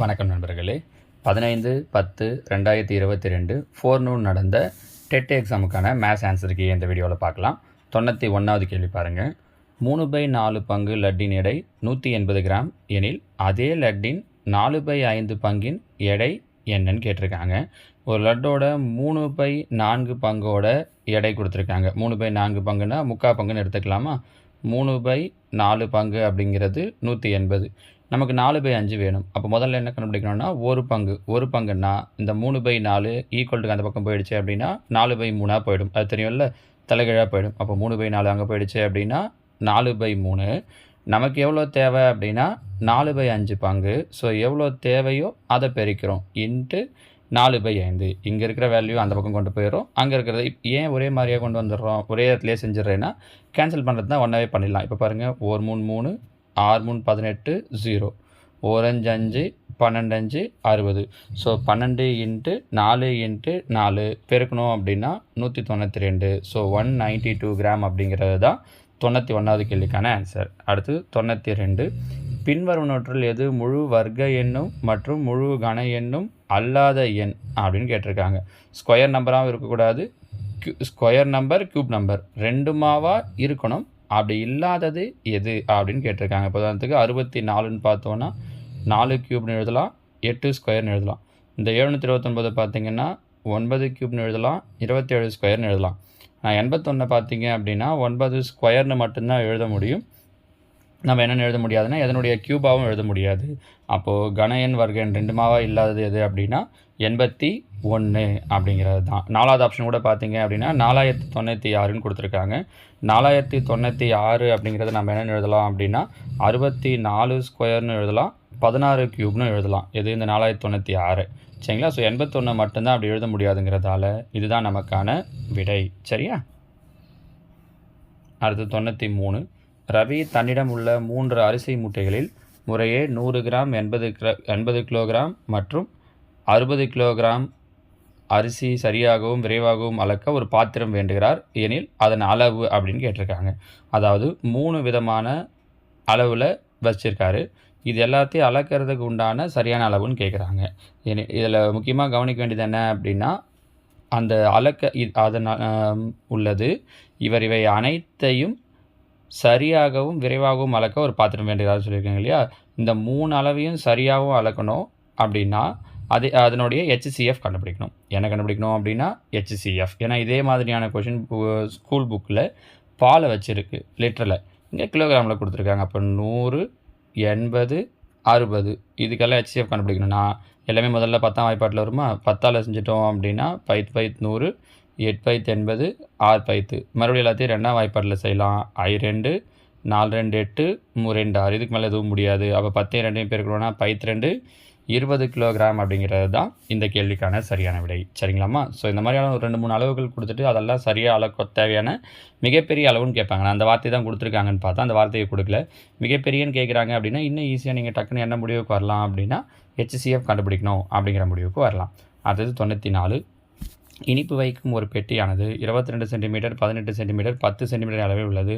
வணக்கம் நண்பர்களே. 15/10/2022 ஃபோர்நூன் நடந்த டெட் எக்ஸாமுக்கான மேத்ஸ் ஆன்சர் கீ இந்த வீடியோவில் பார்க்கலாம். 91வது கேள்வி பாருங்கள். 3/4 பங்கு லட்டின் எடை 180 கிராம் எனில் அதே லட்டின் 4/5 பங்கின் எடை என்னன்னு கேட்டிருக்காங்க. ஒரு லட்டோட 3/4 பங்கோட எடை கொடுத்துருக்காங்க. 3/4 பங்குன்னா 3/4 பங்குன்னு எடுத்துக்கலாமா? 3/4 பங்கு அப்படிங்கிறது 180. நமக்கு 4/5 வேணும். அப்போ முதல்ல என்ன கண்டுபிடிக்கணும்னா ஒரு பங்குன்னா இந்த 3/4 ஈக்குவல்ட்டுக்கு அந்த பக்கம் போயிடுச்சு அப்படின்னா 4/3 போயிடும். அது தெரியும்ல, தலைகீழாக போயிடும். அப்போ 3/4 அங்கே போயிடுச்சு அப்படின்னா 4/3. நமக்கு எவ்வளோ தேவை அப்படின்னா 4/5 பங்கு. ஸோ எவ்வளோ தேவையோ அதை பெருக்கிறோம் இன்ட்டு 4/5. இங்கே இருக்கிற வேல்யூ அந்த பக்கம் கொண்டு போயிடும். அங்கே இருக்கிறது ஏன் ஒரே மாதிரியாக கொண்டு வந்துடுறோம், ஒரே இடத்துலேயே செஞ்சிடறேன்னா கேன்சல் பண்ணுறது தான் ஒன்றாவே பண்ணிடலாம். இப்போ பாருங்கள், 1 3 3 6 3 18 0 1 5 5 12 5 60. ஸோ 12 இன்ட்டு 4 இன்ட்டு 4 பெருக்கணும் அப்படின்னா 192. ஸோ 192 கிராம் அப்படிங்கிறது தான் 91வது கேள்விக்கான ஆன்சர். அடுத்து 92. பின்வருவனவற்றில் எது முழு வர்க்க எண்ணும் மற்றும் முழு கன எண்ணும் அல்லாத எண் அப்படின்னு கேட்டிருக்காங்க. ஸ்கொயர் நம்பராகவும் இருக்கக்கூடாது, ஸ்கொயர் நம்பர் கியூப் நம்பர் ரெண்டுமாவா இருக்கணும். அப்படி இல்லாதது எது அப்படின்னு கேட்டிருக்காங்க. இப்போ உதாரணத்துக்கு 64ன்னு பார்த்தோன்னா 4 கியூப்னு எழுதலாம், 8 ஸ்கொயர்னு எழுதலாம். இந்த 729 பார்த்தீங்கன்னா 9 கியூப்னு எழுதலாம், 27 ஸ்கொயர்னு எழுதலாம். 81 பார்த்தீங்க அப்படின்னா 9 ஸ்கொயர்னு மட்டும்தான் எழுத முடியும். நம்ம என்னென்னு எழுத முடியாதுன்னா எதனுடைய கியூபாகவும் எழுத முடியாது. அப்போது கன எண் வர்க்க எண் ரெண்டுமாவா இல்லாதது எது அப்படின்னா 81 அப்படிங்கிறது தான். 4வது ஆப்ஷன் கூட பார்த்தீங்க அப்படின்னா 4096ன்னு கொடுத்துருக்காங்க. 4096 அப்படிங்கிறது நம்ம என்னென்னு எழுதலாம் அப்படின்னா 64 ஸ்கொயர்னு எழுதலாம், 16 கியூப்னு எழுதலாம். எது இந்த 4096, சரிங்களா? ஸோ 81 மட்டும்தான் அப்படி எழுத முடியாதுங்கிறதால இதுதான் நமக்கான விடை, சரியா? அடுத்து 93. ரவி தன்னிடம் உள்ள 3 அரிசி மூட்டைகளில் முறையே 100 கிராம் 80 கிலோகிராம் மற்றும் 60 கிலோகிராம் அரிசி சரியாகவும் விரைவாகவும் அளக்க ஒரு பாத்திரம் வேண்டுகிறார் எனில் அதன் அளவு அப்படின்னு கேட்டிருக்காங்க. அதாவது 3 விதமான அளவில் வச்சுருக்காரு. இது எல்லாத்தையும் அளக்கிறதுக்கு உண்டான சரியான அளவுன்னு கேட்குறாங்க. இதில் முக்கியமாக கவனிக்க வேண்டியது என்ன அப்படின்னா, அந்த அதனால் உள்ளது இவை அனைத்தையும் சரியாகவும் விரைவாகவும் அளக்க ஒரு பாத்திரம் வேண்டுகிறார் சொல்லியிருக்காங்க இல்லையா? இந்த 3 அளவையும் சரியாகவும் அளக்கணும் அப்படின்னா அதனுடைய HCF கண்டுபிடிக்கணும். என்ன கண்டுபிடிக்கணும் அப்படின்னா HCF. ஏன்னா இதே மாதிரியான கொஷின் ஸ்கூல் புக்கில் பாலை வச்சுருக்கு, லிட்டரில். இங்கே கிலோகிராமில் கொடுத்துருக்காங்க. அப்போ 100 80 60 இதுக்கெல்லாம் HCF கண்டுபிடிக்கணும்னா எல்லாமே முதல்ல 10ஆம் வாய்ப்பாட்டில் வருமா? 10ஆல் செஞ்சிட்டோம் அப்படின்னா 5 100 8 80 6 மறுபடியும் எல்லாத்தையும் 2ஆம் வாய்ப்பாட்டில் செய்யலாம். 2 4 2 8 3 2 6 இதுக்கு மேலே எதுவும் முடியாது. அப்போ 10 2 பேருக்கணும்னா 2 20 கிலோகிராம் அப்படிங்கிறது தான் இந்த கேள்விக்கான சரியான விடை, சரிங்களாம்மா? ஸோ இந்த மாதிரியான ஒரு 2 3 அளவுகள் கொடுத்துட்டு அதெல்லாம் சரியாக அளக்க தேவையான மிகப்பெரிய அளவுன்னு கேட்பாங்க. நான் அந்த வார்த்தை தான் கொடுத்துருக்காங்கன்னு பார்த்தா அந்த வார்த்தையை கொடுக்கல. மிகப்பெரியன்னு கேட்குறாங்க அப்படின்னா இன்னும் ஈஸியாக நீங்கள் டக்குன்னு என்ன முடிவுக்கு வரலாம் அப்படின்னா HCF கண்டுபிடிக்கணும் அப்படிங்கிற முடிவுக்கு வரலாம். அடுத்தது 94. இனிப்பு வைக்கும் ஒரு பெட்டியானது 22 சென்டிமீட்டர் 18 சென்டிமீட்டர் 10 சென்டிமீட்டர் அளவில் உள்ளது.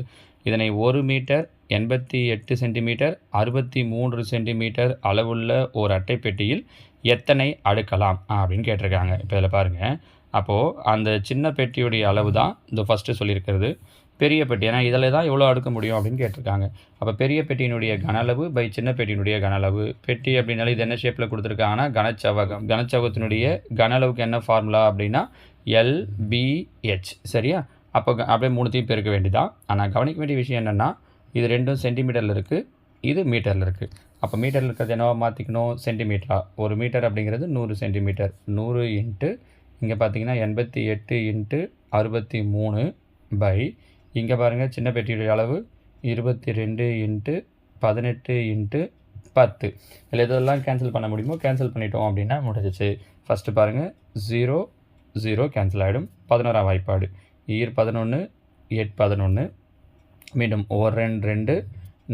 இதனை 1 மீட்டர் 88 சென்டிமீட்டர் 63 சென்டிமீட்டர் அளவுள்ள ஒரு அட்டை பெட்டியில் எத்தனை அடுக்கலாம் அப்படின்னு கேட்டிருக்காங்க. இப்போ இதில் பாருங்கள், அப்போது அந்த சின்ன பெட்டியுடைய அளவு தான் இந்த ஃபஸ்ட்டு சொல்லியிருக்கிறது. பெரிய பெட்டி, ஏன்னா இதில் தான் எவ்வளோ அடுக்க முடியும் அப்படின்னு கேட்டிருக்காங்க. அப்போ பெரிய பெட்டியினுடைய கன அளவு பை சின்ன பெட்டியினுடைய கன அளவு. பெட்டி அப்படின்னால இது என்ன ஷேப்பில் கொடுத்துருக்காங்கன்னா கனச்சவகம். கனச்சவகத்தினுடைய கன அளவுக்கு என்ன ஃபார்முலா அப்படின்னா LBH, சரியா? அப்போ அப்படியே 3த்தையும் பெருக்க வேண்டியதான். ஆனால் கவனிக்க வேண்டிய விஷயம் என்னென்னா இது 2 சென்டிமீட்டரில் இருக்குது, இது மீட்டரில் இருக்குது. அப்போ மீட்டரில் இருக்கிறது என்னவா மாற்றிக்கணும்? சென்டிமீட்டரா. 1 மீட்டர் அப்படிங்கிறது 100 சென்டிமீட்டர். 100 இன்ட்டு இங்கே பார்த்தீங்கன்னா 88 இன்ட்டு 63 பை இங்கே பாருங்கள் சின்ன பெட்டியுடைய அளவு 22 இன்ட்டு 18 இன்ட்டு 10. இதில் இதெல்லாம் கேன்சல் பண்ண முடியுமோ கேன்சல் பண்ணிட்டோம் அப்படின்னா முடிஞ்சிச்சு. ஃபஸ்ட்டு பாருங்கள் 0 0 கேன்சல் ஆகிடும். 11ஆம் வாய்ப்பாடு 11 8 11 மீண்டும் 1 2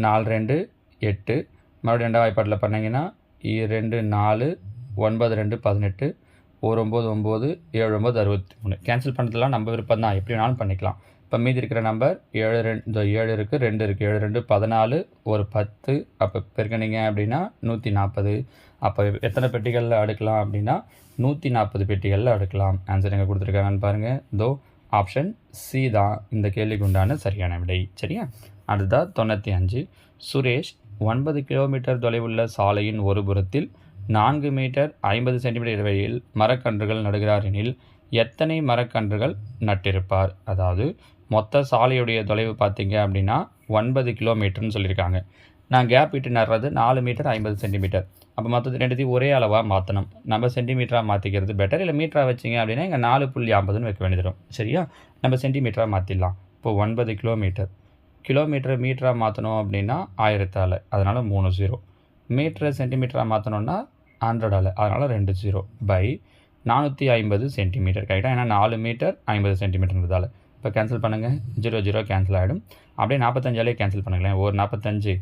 4 2 8 மறுபடியும் 2ஆம் வாய்ப்பாட்டில் பண்ணிங்கன்னா 2 4 9 2 18 1 9 9 7 9 63. கேன்சல் பண்ணுறதுலாம் நம்ம விருப்பம் தான், எப்படி வேணாலும் பண்ணிக்கலாம். இப்போ மீதி இருக்கிற நம்பர் 7 2 இந்த 7 இருக்குது 2 இருக்குது 7 2 14 ஒரு 10 அப்போ பெருக்கினீங்க அப்படின்னா 140. அப்போ எத்தனை பெட்டிகளில் அடுக்கலாம் அப்படின்னா 140 பெட்டிகளில் அடுக்கலாம். ஆன்சர் எங்கே கொடுத்துருக்காங்கன்னு பாருங்கள். தோ ஆப்ஷன் சி தான் இந்த கேள்விக்கு உண்டான சரியான விடை. சரியா? அடுத்ததாக 95. சுரேஷ் 9 கிலோமீட்டர் தொலைவுள்ள சாலையின் ஒரு புறத்தில் 4 மீட்டர் 50 சென்டிமீட்டர் இடைவெளியில் மரக்கன்றுகள் நடுகிறார் எனில் எத்தனை மரக்கன்றுகள் நட்டிருப்பார்? அதாவது மொத்த சாலையுடைய தொலைவு பார்த்தீங்க அப்படின்னா 9 கிலோமீட்டர்னு சொல்லியிருக்காங்க. நான் கேப் விட்டு நடுறது 4 மீட்டர் 50 சென்டிமீட்டர். அப்போ மொத்தத்து ரெண்டுத்தையும் ஒரே அளவாக மாற்றணும். நம்ம சென்டிமீட்டராக மாற்றிக்கிறது பெட்டர். இல்லை மீட்டராக வச்சிங்க அப்படின்னா இங்கே 4.50ன்னு வைக்க வேண்டியது. சரியா? நம்ம சென்டிமீட்டராக மாற்றிடலாம். இப்போ 9 கிலோமீட்டர் கிலோமீட்டரை மீட்டராக மாற்றணும் அப்படின்னா 1000ஆல், அதனால் 3 0. மீட்டரை சென்டிமீட்டராக மாற்றணுன்னா 100ஆல், அதனால் 2 0 பை 450 சென்டிமீட்டர். கரெக்டாக? ஏன்னா 4 மீட்டர் 50 சென்டிமீட்டர்ன்றதால. இப்போ கேன்சல் பண்ணுங்கள். 0 0 கேன்சல் ஆகிடும். அப்படியே 45ஆலே கேன்சல் பண்ணுங்களேன். ஒரு 45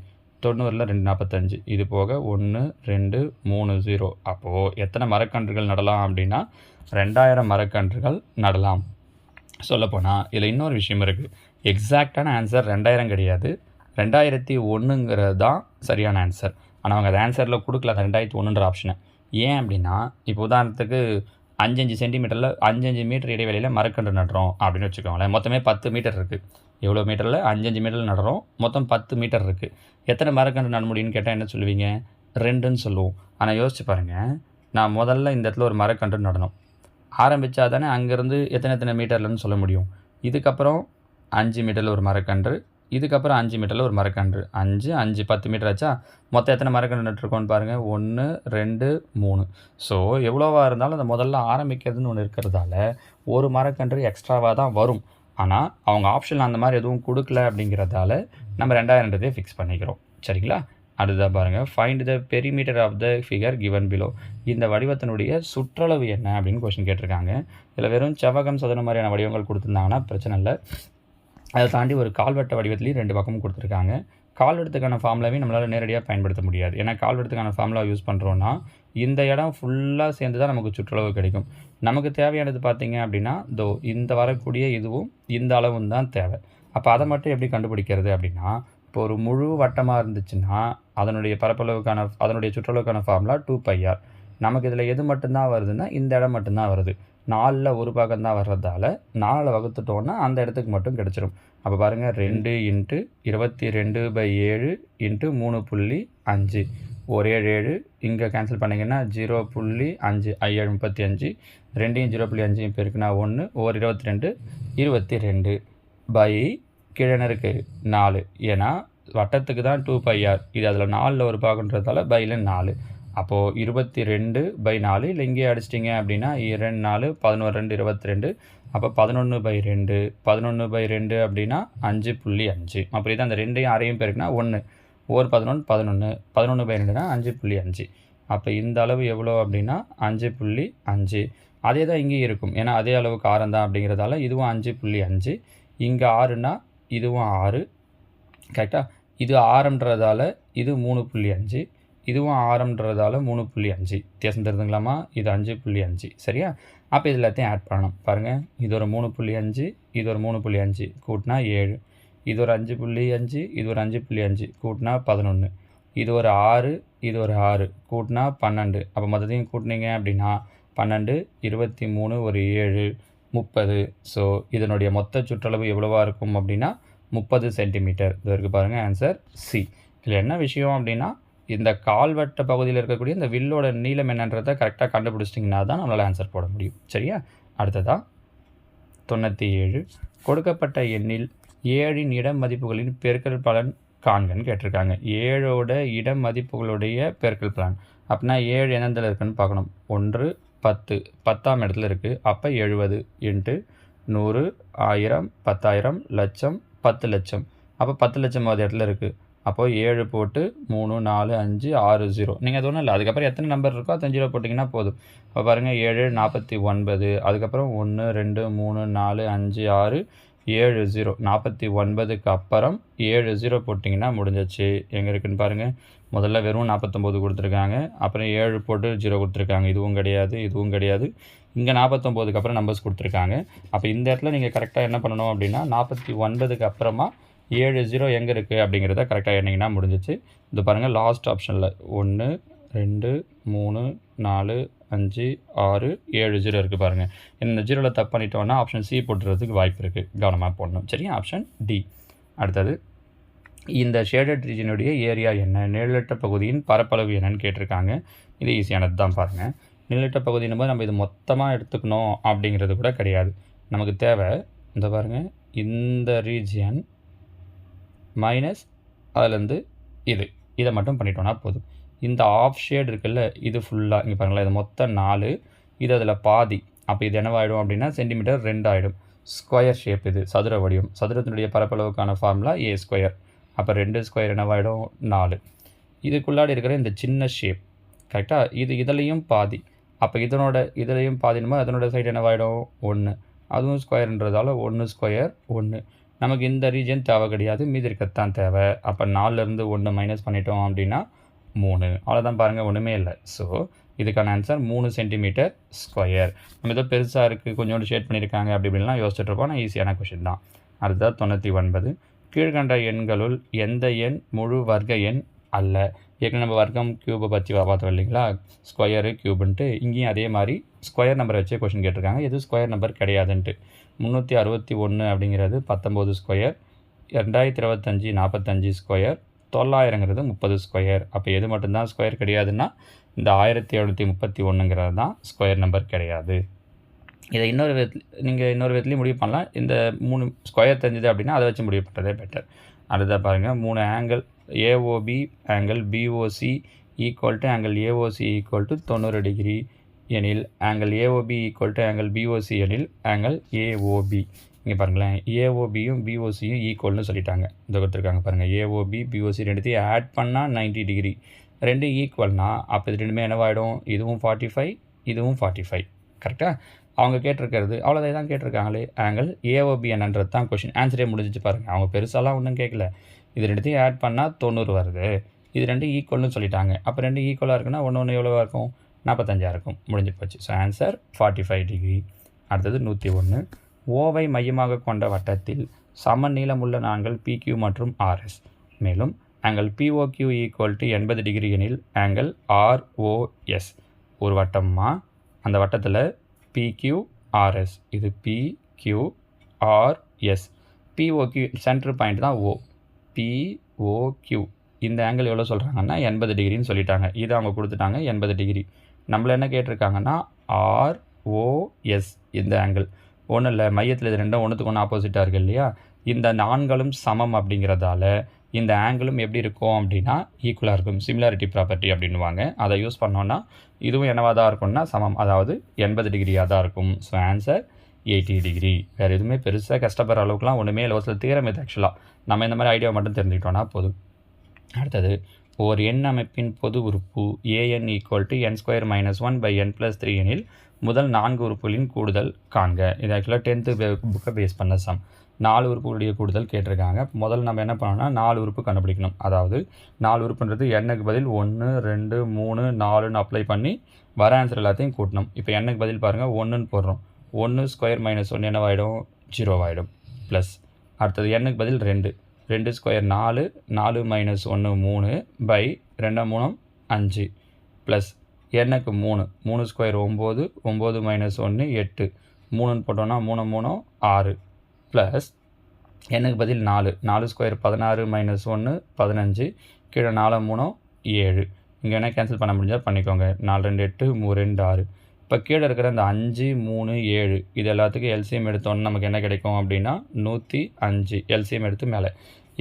90ல் 2 45. இது போக 1 2 3 0. அப்போது எத்தனை மரக்கன்றுகள் நடலாம் அப்படின்னா 2000 மரக்கன்றுகள் நடலாம். சொல்லப்போனால் இதில் இன்னொரு விஷயம் இருக்குது. எக்ஸாக்டான ஆன்சர் 2000 கிடையாது, 2001ங்கிறது தான் சரியான ஆன்சர். ஆனால் அவங்க அந்த ஆன்சரில் கொடுக்கல அந்த 2001ன்ற ஆப்ஷனை. ஏன் அப்படின்னா இப்போ உதாரணத்துக்கு 5 சென்டிமீட்டரில் 5 மீட்டர் இடைவெளியில் மரக்கன்று நடுறோம் அப்படின்னு வச்சுக்கோங்களேன். மொத்தமே 10 மீட்டர் இருக்குது. எவ்வளோ மீட்டரில்? 5 மீட்டரில் நடுறோம். மொத்தம் 10 மீட்டர் இருக்குது. எத்தனை மரக்கன்று நட முடியும்னு கேட்டால் என்ன சொல்லுவீங்க? 2ன்னு சொல்லுவோம். ஆனால் யோசிச்சு பாருங்கள், நான் முதல்ல இந்த இடத்துல ஒரு மரக்கன்று நடணும் ஆரம்பித்தா தானே அங்கேருந்து எத்தனை மீட்டர்லன்னு சொல்ல முடியும். இதுக்கப்புறம் 5 மீட்டரில் ஒரு மரக்கன்று, இதுக்கப்புறம் 5 மீட்டரில் ஒரு மரக்கன்று. 5 5 10 மீட்டர் ஆச்சா? மொத்தம் எத்தனை மரக்கன்று நட்டுருக்கோன்னு பாருங்கள். 1 2 3. ஸோ எவ்வளோவா இருந்தாலும் அந்த முதல்ல ஆரம்பிக்கிறதுன்னு ஒன்று இருக்கிறதால ஒரு மரக்கன்று எக்ஸ்ட்ராவாக தான் வரும். ஆனால் அவங்க ஆப்ஷன் அந்த மாதிரி எதுவும் கொடுக்கல அப்படிங்கிறதால நம்ம 2000ன்றதே ஃபிக்ஸ் பண்ணிக்கிறோம். சரிங்களா? அடுத்ததாக பாருங்கள். Find the perimeter of the figure given below. இந்த வடிவத்தினுடைய சுற்றளவு என்ன அப்படின்னு கொஸ்டின் கேட்டிருக்காங்க. இதில் வெறும் செவ்வகம் சதுரம் மாதிரியான வடிவங்கள் கொடுத்துருந்தாங்கன்னா பிரச்சனை இல்லை. அதை தாண்டி ஒரு கால்வட்ட வடிவத்துலேயும் 2 பக்கமும் கொடுத்துருக்காங்க. கால்வட்டத்துக்கான ஃபார்முலாவே நம்மளால் நேரடியாக பயன்படுத்த முடியாது. ஏன்னா கால்வட்டத்துக்கான ஃபார்முலா யூஸ் பண்ணுறோன்னா இந்த இடம் ஃபுல்லாக சேர்ந்து தான் நமக்கு சுற்றளவு கிடைக்கும். நமக்கு தேவையானது பார்த்திங்க அப்படின்னா இந்த வரக்கூடிய இதுவும் இந்த அளவும் தான் தேவை. அப்போ அதை மட்டும் எப்படி கண்டுபிடிக்கிறது அப்படின்னா, இப்போ ஒரு முழு வட்டமாக இருந்துச்சுன்னா அதனுடைய பரப்பளவுக்கான அதனுடைய சுற்றளவுக்கான ஃபார்முலா 2πr. நமக்கு இதில் எது மட்டும்தான் வருதுன்னா இந்த இடம் மட்டும்தான் வருது. 4ல் ஒரு பாகம் தான் வர்றதால 4 வகுத்துட்டோன்னா அந்த இடத்துக்கு மட்டும் கிடச்சிரும். அப்போ பாருங்கள், 2 × 22/7 × 3.5 ஒரு 7 7. இங்கே கேன்சல் பண்ணிங்கன்னா 0.5 7 35. 2யும் 0.5 பெருக்குனா 1 ஒரு 22 22 பை கீழே இருக்குது 4. ஏன்னா வட்டத்துக்கு தான் 2πr. இது அதில் 4ல் ஒரு பாகன்றதால பையில் 4. அப்போது 22/4. இல்லை இங்கேயே அடிச்சிட்டிங்க அப்படின்னா 2 4 11 2 22. அப்போ 11/2 11/2 அப்படின்னா 5.5. அப்படி தான் அந்த 2யும் 6யும் பெருக்குனா 1 ஒரு 11 11 11/2னா 5.5. அப்போ இந்த அளவு எவ்வளோ அப்படின்னா 5.5. அதே தான் இங்கேயும் இருக்கும். ஏன்னா அதே அளவுக்கு ஆரம் தான் அப்படிங்கிறதால இதுவும் 5.5. இங்கே 6னா இதுவும் 6. கரெக்டாக? இது ஆரம்ன்றதால இது 3.5. இதுவும் ஆரம்ன்றதால 3.5. வித்தியாசம் தெரிஞ்சுங்களாமா? இது 5.5. சரியா? அப்போ இது எல்லாத்தையும் ஆட் பண்ணணும். பாருங்கள், இது ஒரு 3.5, இது ஒரு 3.5 கூட்டினா 7. இது ஒரு 5.5, இது ஒரு 5.5 கூட்டினா 11. இது ஒரு 6, இது ஒரு 6 கூட்டினா 12. அப்போ மொத்தத்தையும் கூட்டினீங்க அப்படின்னா 12 23 ஒரு 7 30. ஸோ இதனுடைய மொத்த சுற்றளவு எவ்வளவா இருக்கும் அப்படின்னா 30 சென்டிமீட்டர். இது இருக்குது பாருங்கள், ஆன்சர் சி. இதில் என்ன விஷயம் அப்படின்னா, இந்த கால்வட்ட பகுதியில் இருக்கக்கூடிய இந்த வில்லோட நீளம் என்னன்றதை கரெக்டாக கண்டுபிடிச்சிட்டிங்கன்னா தான் நம்மளால் ஆன்சர் போட முடியும். சரியா? அடுத்ததாக 97. கொடுக்கப்பட்ட எண்ணில் 7ன் இட மதிப்புகளின் பெருக்கல் பலன் காண்கன்னு கேட்டிருக்காங்க. 7ஓட இட மதிப்புகளுடைய பெருக்கல் பலன் அப்படின்னா 7 எந்தத்தில் இருக்குன்னு பார்க்கணும். 1 10 10ஆம் இடத்துல இருக்குது. அப்போ 70 × 100 1000 10000 லட்சம் 10 லட்சம். அப்போ 10 லட்சம் அது இடத்துல இருக்குது. அப்போது 7 போட்டு 3 4 5 6 0. நீங்கள் அது ஒன்றும் இல்லை, அதுக்கப்புறம் எத்தனை நம்பர் இருக்கோ அத்தனை 0 போட்டிங்கன்னா போதும். இப்போ பாருங்கள், 7 49. அதுக்கப்புறம் 1 2 3 4 5 6 7 0. 49க்கு அப்புறம் 7 0 போட்டிங்கன்னா முடிஞ்சிச்சு. எங்கே இருக்குதுன்னு பாருங்கள். முதல்ல வெறும் 49 கொடுத்துருக்காங்க, அப்புறம் 7 போட்டு 0 கொடுத்துருக்காங்க. இதுவும் கிடையாது, இதுவும் கிடையாது. இங்கே 49க்கு அப்புறம் நம்பர்ஸ் கொடுத்துருக்காங்க. அப்போ இந்த இடத்துல நீங்கள் கரெக்டாக என்ன பண்ணணும் அப்படின்னா 49க்கு அப்புறமா 7 0 எங்கே இருக்குது அப்படிங்கிறத கரெக்டாக எண்ணிங்கன்னா முடிஞ்சிச்சு. இது பாருங்கள், லாஸ்ட் ஆப்ஷனில் 1 2 3 4 5 6 7 0 இருக்குது பாருங்கள். இந்த 0வில் தப்பு பண்ணிட்டோன்னா ஆப்ஷன் சி போட்டுறதுக்கு வாய்ப்பு இருக்குது, கவனமாக போடணும். சரியா? Option D. அடுத்தது, இந்த ஷேடட் ரீஜனுடைய ஏரியா என்ன, நிழலற்ற பகுதியின் பரப்பளவு என்னன்னு கேட்டிருக்காங்க. இது ஈஸியானது தான் பாருங்கள். நிழலற்ற பகுதியின் போது நம்ம இது மொத்தமாக எடுத்துக்கணும் அப்படிங்கிறது கூட கிடையாது. நமக்கு தேவை இந்த பாருங்கள், இந்த ரீஜியன் மைனஸ் அதுலேருந்து இதை மட்டும் பண்ணிட்டோன்னா போதும். இந்த ஆஃப் ஷேட் இருக்குல்ல, இது ஃபுல்லாக இங்கே பாருங்களேன், இது மொத்தம் 4, இது அதில் பாதி. அப்போ இது என்னவாயிடும் அப்படின்னா சென்டிமீட்டர் 2 ஆகிடும். ஸ்கொயர் ஷேப், இது சதுர வடிவம். சதுரத்தினுடைய பரப்பளவுக்கான ஃபார்முலா a ஸ்கொயர். அப்போ 2 ஸ்கொயர் என்னவாயிடும் 4. இதுக்குள்ளாடி இருக்கிற இந்த சின்ன ஷேப் கரெக்டாக, இதுலேயும் பாதி. அப்போ இதுலேயும் பாதினுமோ அதனோட சைடு என்னவாயிடும் 1. அதுவும் ஸ்கொயர்ன்றதால 1 ஸ்கொயர் 1. நமக்கு இந்த ரீஜன் தேவை கிடையாது, மீதி இருக்கத்தான் தேவை. அப்போ 4லேருந்து 1 மைனஸ் பண்ணிட்டோம் அப்படின்னா 3. அவ்வளோதான் பாருங்கள், ஒன்றுமே இல்லை. ஸோ இதுக்கான ஆன்சர் 3 சென்டிமீட்டர் ஸ்கொயர். நம்ம ஏதோ பெருசாக இருக்குது, கொஞ்சோண்டு ஷேட் பண்ணியிருக்காங்க அப்படி இப்படின்லாம் யோசிச்சுட்டு இருப்போம். ஆனால் ஈஸியான கொஷின் தான். அடுத்தது 99. கீழ்கண்ட எண்களுள் எந்த எண் முழு வர்க்க எண் அல்ல? ஏற்கனவே நம்ம வர்க்கம் க்யூபை பற்றி பார்த்தோம் இல்லைங்களா, ஸ்கொயரு க்யூபுன்ட்டு. இங்கேயும் அதே மாதிரி ஸ்கொயர் நம்பரை வச்சே கொஷின் கேட்டிருக்காங்க. எது ஸ்கொயர் நம்பர் கிடையாதுன்ட்டு. 361 அப்படிங்கிறது 19 ஸ்கொயர், 2025 45 ஸ்கொயர், 900ங்கிறது 30 ஸ்கொயர். அப்போ எது மட்டும்தான் ஸ்கொயர் கிடையாதுன்னா இந்த 1731ங்கிறது தான் ஸ்கொயர் நம்பர் கிடையாது. இதை இன்னொரு விதத்துலேயும் முடிவு பண்ணலாம். இந்த 3 ஸ்கொயர் தெரிஞ்சது அப்படின்னா அதை வச்சு முடிவு பண்ணுறதே பெட்டர். அடுத்ததாக பாருங்கள், 3 angle AOB angle BOC equal to angle AOC equal to 90 degree எனில் angle AOB equal to angle BOC எனில் ஆங்கிள் AOB. இங்கே பாருங்களேன், AOBயும் BOCயும் ஈக்குவல்னு சொல்லிட்டாங்க. இந்த கொடுத்துருக்காங்க பாருங்கள், AOB BOC ரெண்டுத்தையும் ஆட் பண்ணால் 90 டிகிரி. ரெண்டு ஈக்குவல்னா அப்போ இது ரெண்டுமே என்னவாயிடும், இதுவும் 45 இதுவும் 45. கரெக்டாக அவங்க கேட்டிருக்கிறது அவ்வளோதான் தான் கேட்டிருக்காங்களே. ஆங்கிள் AOB என்னன்றது தான் கொஷின். ஆன்சரே முடிஞ்சிச்சு பாருங்கள். அவங்க பெருசாலாம் ஒன்றும் கேட்கல. இது ரெண்டுத்தையும் ஆட் பண்ணால் 90 வருது. இது ரெண்டு ஈக்குவல்னு சொல்லிட்டாங்க. அப்போ ரெண்டு ஈக்குவலாக இருக்குன்னா ஒன்று எவ்வளோவா இருக்கும், 45 இருக்கும். முடிஞ்சு போச்சு. So answer 45 degree. அடுத்தது 101. ஓவை மையமாக கொண்ட வட்டத்தில் சம நீளமுள்ள ஆங்கிள் PQ மற்றும் RS. மேலும் angle POQ equal to 80 degree எனில் ஆங்கிள் ROS. ஒரு வட்டம்மா, அந்த வட்டத்தில் PQRS, இது PQRS. POQ சென்டர் பாயிண்ட் தான் O. POQ இந்த ஆங்கிள் எவ்வளோ சொல்கிறாங்கன்னா 80 டிகிரின்னு சொல்லிட்டாங்க. இது அவங்க கொடுத்துட்டாங்க 80 டிகிரி. நம்மள என்ன கேட்டிருக்காங்கன்னா ROS. இந்த ஆங்கிள் ஒன்றும் இல்லை, மையத்தில் இது ரெண்டும் ஒன்றுத்துக்கு ஒன்று ஆப்போசிட்டாக இருக்குது இல்லையா. இந்த நான்களும் சமம் அப்படிங்கிறதால இந்த ஆங்கிளும் எப்படி இருக்கும் அப்படின்னா ஈக்குவலாக இருக்கும். சிமிலாரிட்டி ப்ராப்பர்ட்டி அப்படின்வாங்க. அதை யூஸ் பண்ணோன்னா இதுவும் என்னவாக தான் இருக்கும்னா சமம், அதாவது 80 டிகிரியாக தான் இருக்கும். So answer 80 degree. வேறு எதுவுமே பெருசாக கஷ்டப்படுற அளவுக்குலாம் ஒன்றுமே இல்லை. ஒரு சில தியரம் இது ஆக்சுவலாக நம்ம இந்த மாதிரி ஐடியா மட்டும் தெரிஞ்சுக்கிட்டோன்னா போதும். அடுத்தது, ஒரு எண் அமைப்பின் பொது உறுப்பு AN equal to n² - 1/n+3 எனில் முதல் 4 உறுப்புகளின் கூடுதல் காண்க. இது ஆக்சுவலாக 10th புக்கை பேஸ் பண்ண சம். 4 உறுப்புகளுடைய கூடுதல் கேட்டிருக்காங்க. முதல்ல நம்ம என்ன பண்ணோம்னா 4 உறுப்பு கண்டுபிடிக்கணும். அதாவது 4 உறுப்புன்றது எண்ணுக்கு பதில் 1 2 3 4ன்னு அப்ளை பண்ணி வர ஆன்சர் எல்லாத்தையும் கூட்டணும். இப்போ எண்ணுக்கு பதில் பாருங்கள் 1ன்னு போடுறோம். 1² - 1 என்னவாயிடும் 0 ஆகிடும். ப்ளஸ் அடுத்தது எண்ணுக்கு பதில் 2 2² 4 4 - 1 3 பை 2 3 5 ப்ளஸ் எண்ணுக்கு 3 3² 9 9 - 1 8 3ன்னு போட்டோன்னா 3 3 6 ப்ளஸ் எண்ணுக்கு பதில் 4 4² 16 - 1 15 கீழே 4 3 7. இங்கே வேணால் கேன்சல் பண்ண முடிஞ்சால் பண்ணிக்கோங்க. 4 2 8 3 2 6. இப்போ கீழே இருக்கிற அந்த 5 3 7 இது எல்லாத்துக்கும் எல்சிஎம் எடுத்தோன்னு நமக்கு என்ன கிடைக்கும் அப்படின்னா 105. எல்சிஎம் எடுத்து மேலே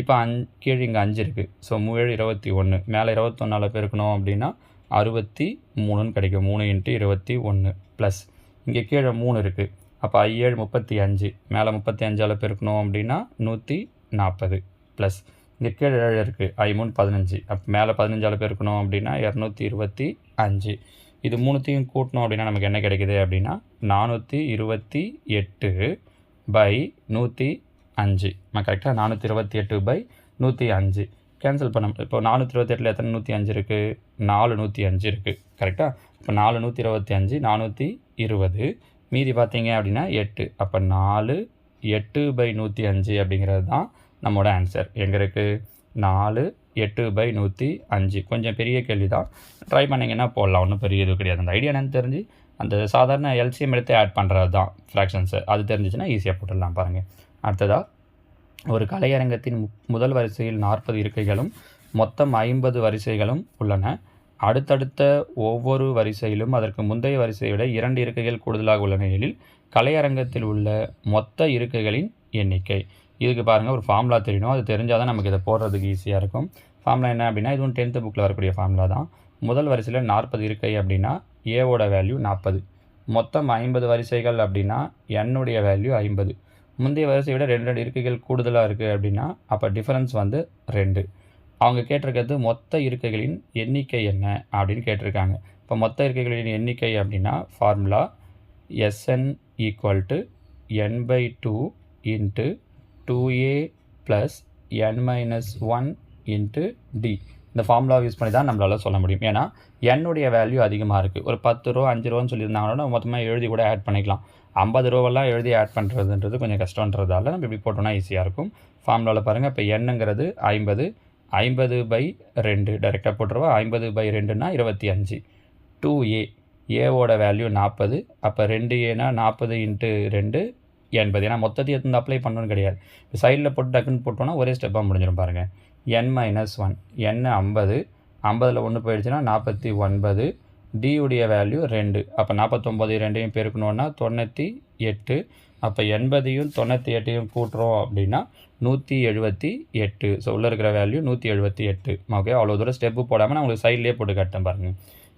இப்போ கீழே இங்கே 5 இருக்குது. ஸோ 7 21 மேலே 21 பெருக்கணும் அப்படின்னா 63ன்னு கிடைக்கும். 3 × 21 ப்ளஸ் இங்கே கீழே 3 இருக்குது. அப்போ 7 35 மேலே 35 பெருக்கணும் அப்படின்னா 140 ப்ளஸ் இங்கே கீழே 7 இருக்குது. 3 15 அப்போ மேலே 15 பெருக்கணும் அப்படின்னா 225. இது மூணுத்தையும் கூட்டணும் அப்படின்னா நமக்கு என்ன கிடைக்குது அப்படின்னா 428/105. கரெக்டாக 428/105. கேன்சல் பண்ண இப்போ 428 எத்தனை 105 இருக்குது? 4 105 இருக்குது. கரெக்டாக? இப்போ 4 125 420 மீதி பார்த்தீங்க அப்படின்னா 8. அப்போ 4 8/105 அப்படிங்கிறது தான் நம்மளோட ஆன்சர். எங்கே இருக்குது? 4 8/105. கொஞ்சம் பெரிய கேள்வி தான், ட்ரை பண்ணிங்கன்னா போடலாம், ஒன்றும் பெரிய இது கிடையாது. அந்த ஐடியா என்னன்னு தெரிஞ்சு அந்த சாதாரண எல்சிஎம் எடுத்து ஆட் பண்ணுறது தான் ஃப்ராக்ஷன்ஸு, அது தெரிஞ்சிச்சுன்னா ஈஸியாக போட்டுடலாம். பாருங்கள். அடுத்ததாக, ஒரு கலையரங்கத்தின் முதல் வரிசையில் 40 இருக்கைகளும் மொத்தம் 50 வரிசைகளும் உள்ளன. அடுத்தடுத்த ஒவ்வொரு வரிசையிலும் அதற்கு முந்தைய வரிசையை விட 2 இருக்கைகள் கூடுதலாக உள்ளன எனில் கலையரங்கத்தில் உள்ள மொத்த இருக்கைகளின் எண்ணிக்கை. இதுக்கு பாருங்கள், ஒரு ஃபார்முலா தெரியணும். அது தெரிஞ்சால் தான் நமக்கு இதை போடுறதுக்கு ஈஸியாக இருக்கும். ஃபார்முலா என்ன அப்படின்னா, இதுவும் 10th புக்கில் வரக்கூடிய ஃபார்முலா தான். முதல் வரிசையில் 40 இருக்கை அப்படின்னா ஏவோட வேல்யூ 40. மொத்தம் 50 வரிசைகள் அப்படின்னா என்னுடைய வேல்யூ 50. முந்தைய வரிசையை விட 2 இருக்கைகள் கூடுதலாக இருக்குது அப்படின்னா அப்போ டிஃபரன்ஸ் வந்து 2. அவங்க கேட்டிருக்கிறது மொத்த இருக்கைகளின் எண்ணிக்கை என்ன அப்படின்னு கேட்டிருக்காங்க. இப்போ மொத்த இருக்கைகளின் எண்ணிக்கை அப்படின்னா formula SN = n/2 × 2a + n-1 × d. இந்த ஃபார்முலா யூஸ் பண்ணி தான் நம்மளால் சொல்ல முடியும். ஏன்னா என்னுடைய வேல்யூ அதிகமாக இருக்குது. ஒரு 10 ரூபா 5 ரூபான்னு சொல்லியிருந்தாங்கன்னா மொத்தமாக எழுதி கூட ஆட் பண்ணிக்கலாம். 50 ரூபாவெல்லாம் எழுதி ஆட் பண்ணுறதுன்றது கொஞ்சம் கஷ்டன்றதால நம்ம இப்படி போட்டோம்னா ஈஸியாக இருக்கும். ஃபார்முலாவில் பாருங்கள், இப்போ என்னங்கிறது 50, 50/2 டைரெக்டாக போட்டுருவா. 50/2ன்னா 25. 2a, ஏவோட வேல்யூ 40. அப்போ 2a 40 × 2 80. ஏன்னா மொத்தத்தையும் எடுத்து அப்ளை பண்ணணும்னு கிடையாது. இப்போ சைடில் போட்டு டக்குன்னு போட்டோன்னா ஒரே ஸ்டெப்பாக முடிஞ்சிடும். பாருங்கள், n-1, n 50, 50ல் 1 போயிடுச்சுன்னா 49. d உடைய வேல்யூ 2. அப்போ 49 2ஐயும் பெருக்கணுன்னா 98. அப்போ 80யும் 98யும் கூட்டுறோம் அப்படின்னா 178. ஸோ உள்ளே இருக்கிற வேல்யூ 178. ஓகே, அவ்வளோ தூரம் ஸ்டெப்பு போடாமல் நான் உங்களுக்கு சைட்லேயே போட்டு காட்டேன். பாருங்கள்,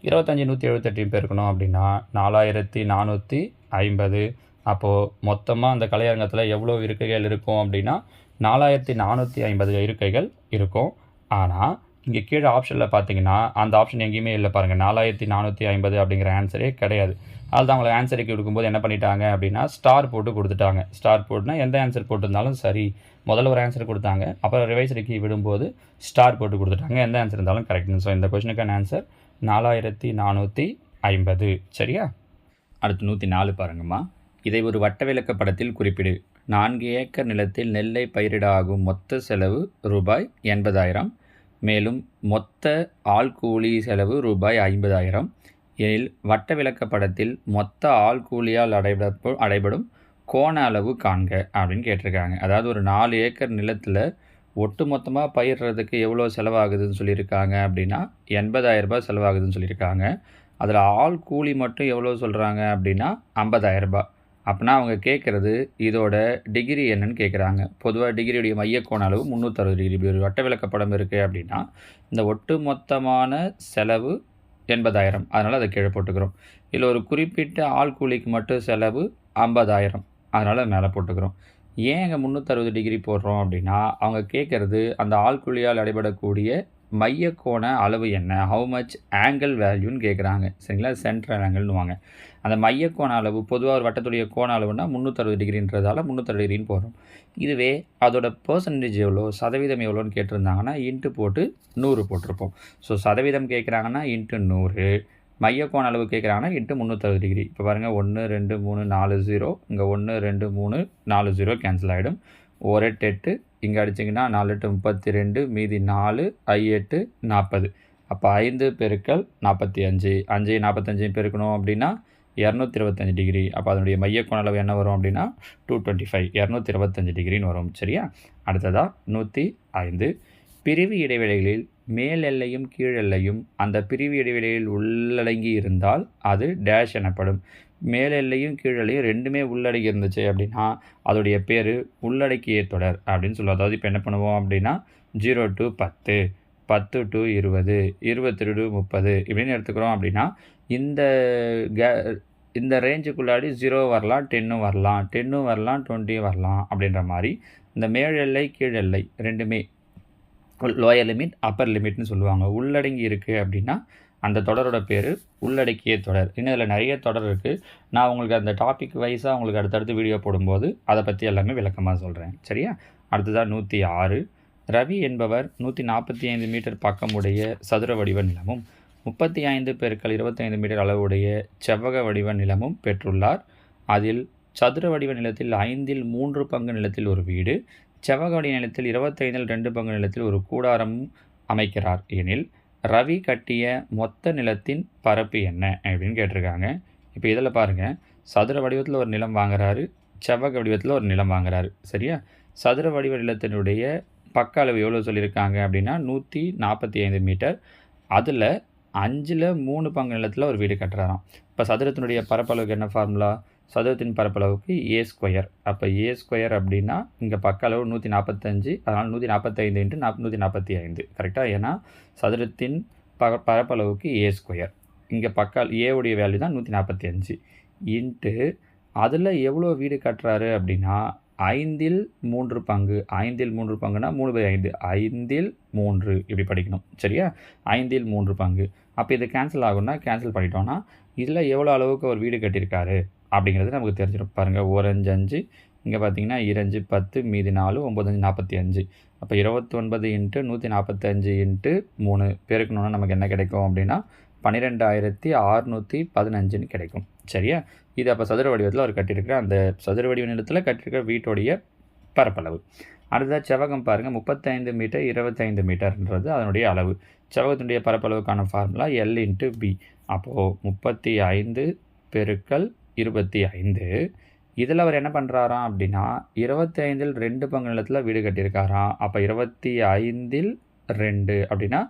25 178 பெருக்கணும் அப்படின்னா 4450. அப்போது மொத்தமாக அந்த கலையரங்கத்தில் எவ்வளோ இருக்கைகள் இருக்கும் அப்படின்னா 4450 இருக்கைகள் இருக்கும். ஆனால் இங்கே கீழே ஆப்ஷனில் பார்த்தீங்கன்னா அந்த ஆப்ஷன் எங்கேயுமே இல்லை. பாருங்கள், 4450 அப்படிங்கிற ஆன்சரே கிடையாது. அதுதான் அவங்களை ஆன்சருக்கு கொடுக்கும்போது என்ன பண்ணிட்டாங்க அப்படின்னா ஸ்டார் போட்டு கொடுத்துட்டாங்க. ஸ்டார் போட்டுனா எந்த ஆன்சர் போட்டிருந்தாலும் சரி, முதல்ல ஒரு ஆன்சர் கொடுத்தாங்க, அப்புறம் ரிவைஸருக்கு விடும்போது ஸ்டார் போட்டு கொடுத்துட்டாங்க, எந்த ஆன்சர் இருந்தாலும் கரெக்ட்னு. ஸோ இந்த கொஸ்டினுக்கான ஆன்சர் 4450. சரியா? அடுத்து 104 பாருங்கம்மா. இதை ஒரு வட்ட விளக்க படத்தில் குறிப்பிடு. 4 ஏக்கர் நிலத்தில் நெல்லை பயிரிட ஆகும் மொத்த செலவு ரூபாய் 80,000. மேலும் மொத்த ஆள் கூலி செலவு ரூபாய் 50,000 எனில் வட்ட விளக்க படத்தில் மொத்த ஆள் கூலியால் அடைபடும் கோண அளவு காண்க அப்படின்னு கேட்டிருக்காங்க. அதாவது ஒரு 4 ஏக்கர் நிலத்தில் ஒட்டு மொத்தமாக பயிர்றதுக்கு எவ்வளோ செலவாகுதுன்னு சொல்லியிருக்காங்க அப்படின்னா 80,000 ரூபாய் செலவாகுதுன்னு சொல்லியிருக்காங்க. அதில் ஆள் கூலி மட்டும் எவ்வளோ சொல்கிறாங்க அப்படின்னா 50,000 ரூபாய். அப்படின்னா அவங்க கேட்குறது இதோட டிகிரி என்னன்னு கேட்குறாங்க. பொதுவாக டிகிரியுடைய மையக்கோண அளவு 360 டிகிரி. இப்படி ஒரு வட்ட விளக்கப்படம் இருக்குது அப்படின்னா இந்த ஒட்டு மொத்தமான செலவு 80,000. அதனால் அதை கீழே போட்டுக்கிறோம். இதில் ஒரு குறிப்பிட்ட ஆள் கூலிக்கு மட்டும் செலவு 50,000. அதனால் மேலே போட்டுக்கிறோம். ஏன் இங்கே 360 டிகிரி போடுறோம் அப்படின்னா அவங்க கேட்குறது அந்த ஆள் கூலியால் அடைபடக்கூடிய மையக்கோண அளவு என்ன, ஹவு மச் ஆங்கிள் வேல்யூன்னு கேட்குறாங்க. சரிங்களா? சென்ட்ரல் ஆங்கிள்னுவாங்க. அந்த மையக்கோண அளவு பொதுவாக ஒரு வட்டத்துடைய கோண அளவுனா 360 டிகிரின்றதால 360 டிகிரின்னு போடுறோம். இதுவே அதோட பர்சன்டேஜ் எவ்வளோ, சதவீதம் எவ்வளோன்னு கேட்டிருந்தாங்கன்னா இன்ட்டு போட்டு 100 போட்டிருப்போம். ஸோ சதவீதம் கேட்குறாங்கன்னா இன்ட்டு 100, மையக்கோண அளவு கேட்குறாங்கன்னா இன்ட்டு 360 டிகிரி. இப்போ பாருங்கள், 1 2 3 4 0, இங்கே 1 2 3 4 0 கேன்சல் ஆகிடும். 1 8 8, இங்கே அடிச்சிங்கன்னா 4 8 32, மீதி 4 I 8 40. அப்போ 5 பெருக்கல் 45, 5 45 பெருக்கணும் அப்படின்னா 225 டிகிரி. அப்போ அதனுடைய மையக்கோண அளவு என்ன வரும் அப்படின்னா 225, 225 டிகிரின்னு வரும். சரியா? அடுத்ததாக 105. பிரிவு இடைவெளிகளில் மேல் எல்லையும் கீழ் எல்லையும் அந்த பிரிவு இடைவெளியில் உள்ளடங்கி இருந்தால் அது டேஷ் எனப்படும். மேல் எல்லையும் கீழ் எல்லையும் ரெண்டுமே உள்ளடங்கி இருந்துச்சு அப்படின்னா அதோடைய பேர் உள்ளடக்கிய தொடர் அப்படின்னு சொல்லுவோம். அதாவது இப்போ என்ன பண்ணுவோம் அப்படின்னா 0 to 10, 10 to 20, 22 to 30 இப்படின்னு எடுத்துக்கிறோம். அப்படின்னா இந்த ரேஞ்சுக்குள்ளாடி 0 வரலாம், 10 வரலாம், 10 வரலாம், 20 வரலாம். அப்படின்ற மாதிரி இந்த மேல் எல்லை கீழ் எல்லை ரெண்டுமே லோயர் லிமிட் அப்பர் லிமிட்னு சொல்லுவாங்க. உள்ளடங்கி இருக்குது அப்படின்னா அந்த தொடரோட பேர் உள்ளடக்கிய தொடர். இன்னும் இதில் நிறைய தொடர் இருக்குது. நான் உங்களுக்கு அந்த டாபிக் வைஸாக உங்களுக்கு அடுத்தடுத்து வீடியோ போடும்போது அதை பற்றி எல்லாமே விளக்கமாக சொல்கிறேன். சரியா? அடுத்ததாக 106. ரவி என்பவர் 145 மீட்டர் பக்கமுடைய சதுர வடிவ நிலமும் 35 × 25 மீட்டர் அளவுடைய செவ்வக வடிவ நிலமும் பெற்றுள்ளார். அதில் சதுர வடிவ நிலத்தில் 5/3 பங்கு நிலத்தில் ஒரு வீடு, செவ்வக வடிவ நிலத்தில் 25/2 பங்கு நிலத்தில் ஒரு கூடாரமும் அமைக்கிறார் எனில் ரவி கட்டிய மொத்த நிலத்தின் பரப்பு என்ன அப்படின்னு கேட்டிருக்காங்க. இப்போ இதில் பாருங்கள், சதுர வடிவத்தில் ஒரு நிலம் வாங்குறாரு, செவ்வக வடிவத்தில் ஒரு நிலம் வாங்குறாரு. சரியா? சதுர வடிவ நிலத்தினுடைய பக்க அளவு எவ்வளோ சொல்லியிருக்காங்க அப்படின்னா 145 மீட்டர். அதில் 5/3 பங்கு நிலத்தில் ஒரு வீடு கட்டுறாராம். இப்போ சதுரத்தினுடைய பரப்பளவுக்கு என்ன ஃபார்முலா? சதுரத்தின் பரப்பளவுக்கு A². அப்போ A² அப்படின்னா இங்கே பக்க அளவு 145, அதனால் 145 × 145 கரெக்டாக. ஏன்னா சதுரத்தின் பரப்பளவுக்கு A². இங்கே பக்க ஏவுடைய வேல்யூ தான் 145 இன்ட்டு அதில் எவ்வளோ வீடு கட்டுறாரு அப்படின்னா 5/3 பங்கு. 5/3 பங்குனா 3/5, 5/3 இப்படி படிக்கணும். சரியா? 5/3 பங்கு. அப்போ இது கேன்சல் ஆகும்னா கேன்சல் பண்ணிட்டோன்னா இதில் எவ்வளோ அளவுக்கு ஒரு வீடு கட்டியிருக்காரு அப்படிங்கிறது நமக்கு தெரிஞ்சிடும். பாருங்கள், 1 5 5, இங்கே பார்த்தீங்கன்னா 2 5 10, மீதி 4, 9 5 45. அப்போ 29 × 145 × 3 பெருக்கணுன்னா நமக்கு என்ன கிடைக்கும் அப்படின்னா 12,615 கிடைக்கும். சரியா? இது அப்போ சதுர வடிவத்தில் அவர் கட்டியிருக்கிற அந்த சதுர வடிவ நிலத்தில் கட்டியிருக்கிற வீட்டுடைய பரப்பளவு. அடுத்ததாக செவ்வகம் பாருங்கள், 35 மீட்டர் 25 மீட்டர்ன்றது அதனுடைய அளவு. செவ்வகத்தினுடைய பரப்பளவுக்கான ஃபார்முலா L × B. அப்போது 35 × 25. இதில் அவர் என்ன பண்ணுறாராம் அப்படின்னா 25/2 பங்கு நிலத்தில் வீடு கட்டியிருக்காராம். அப்போ 25/2 அப்படின்னா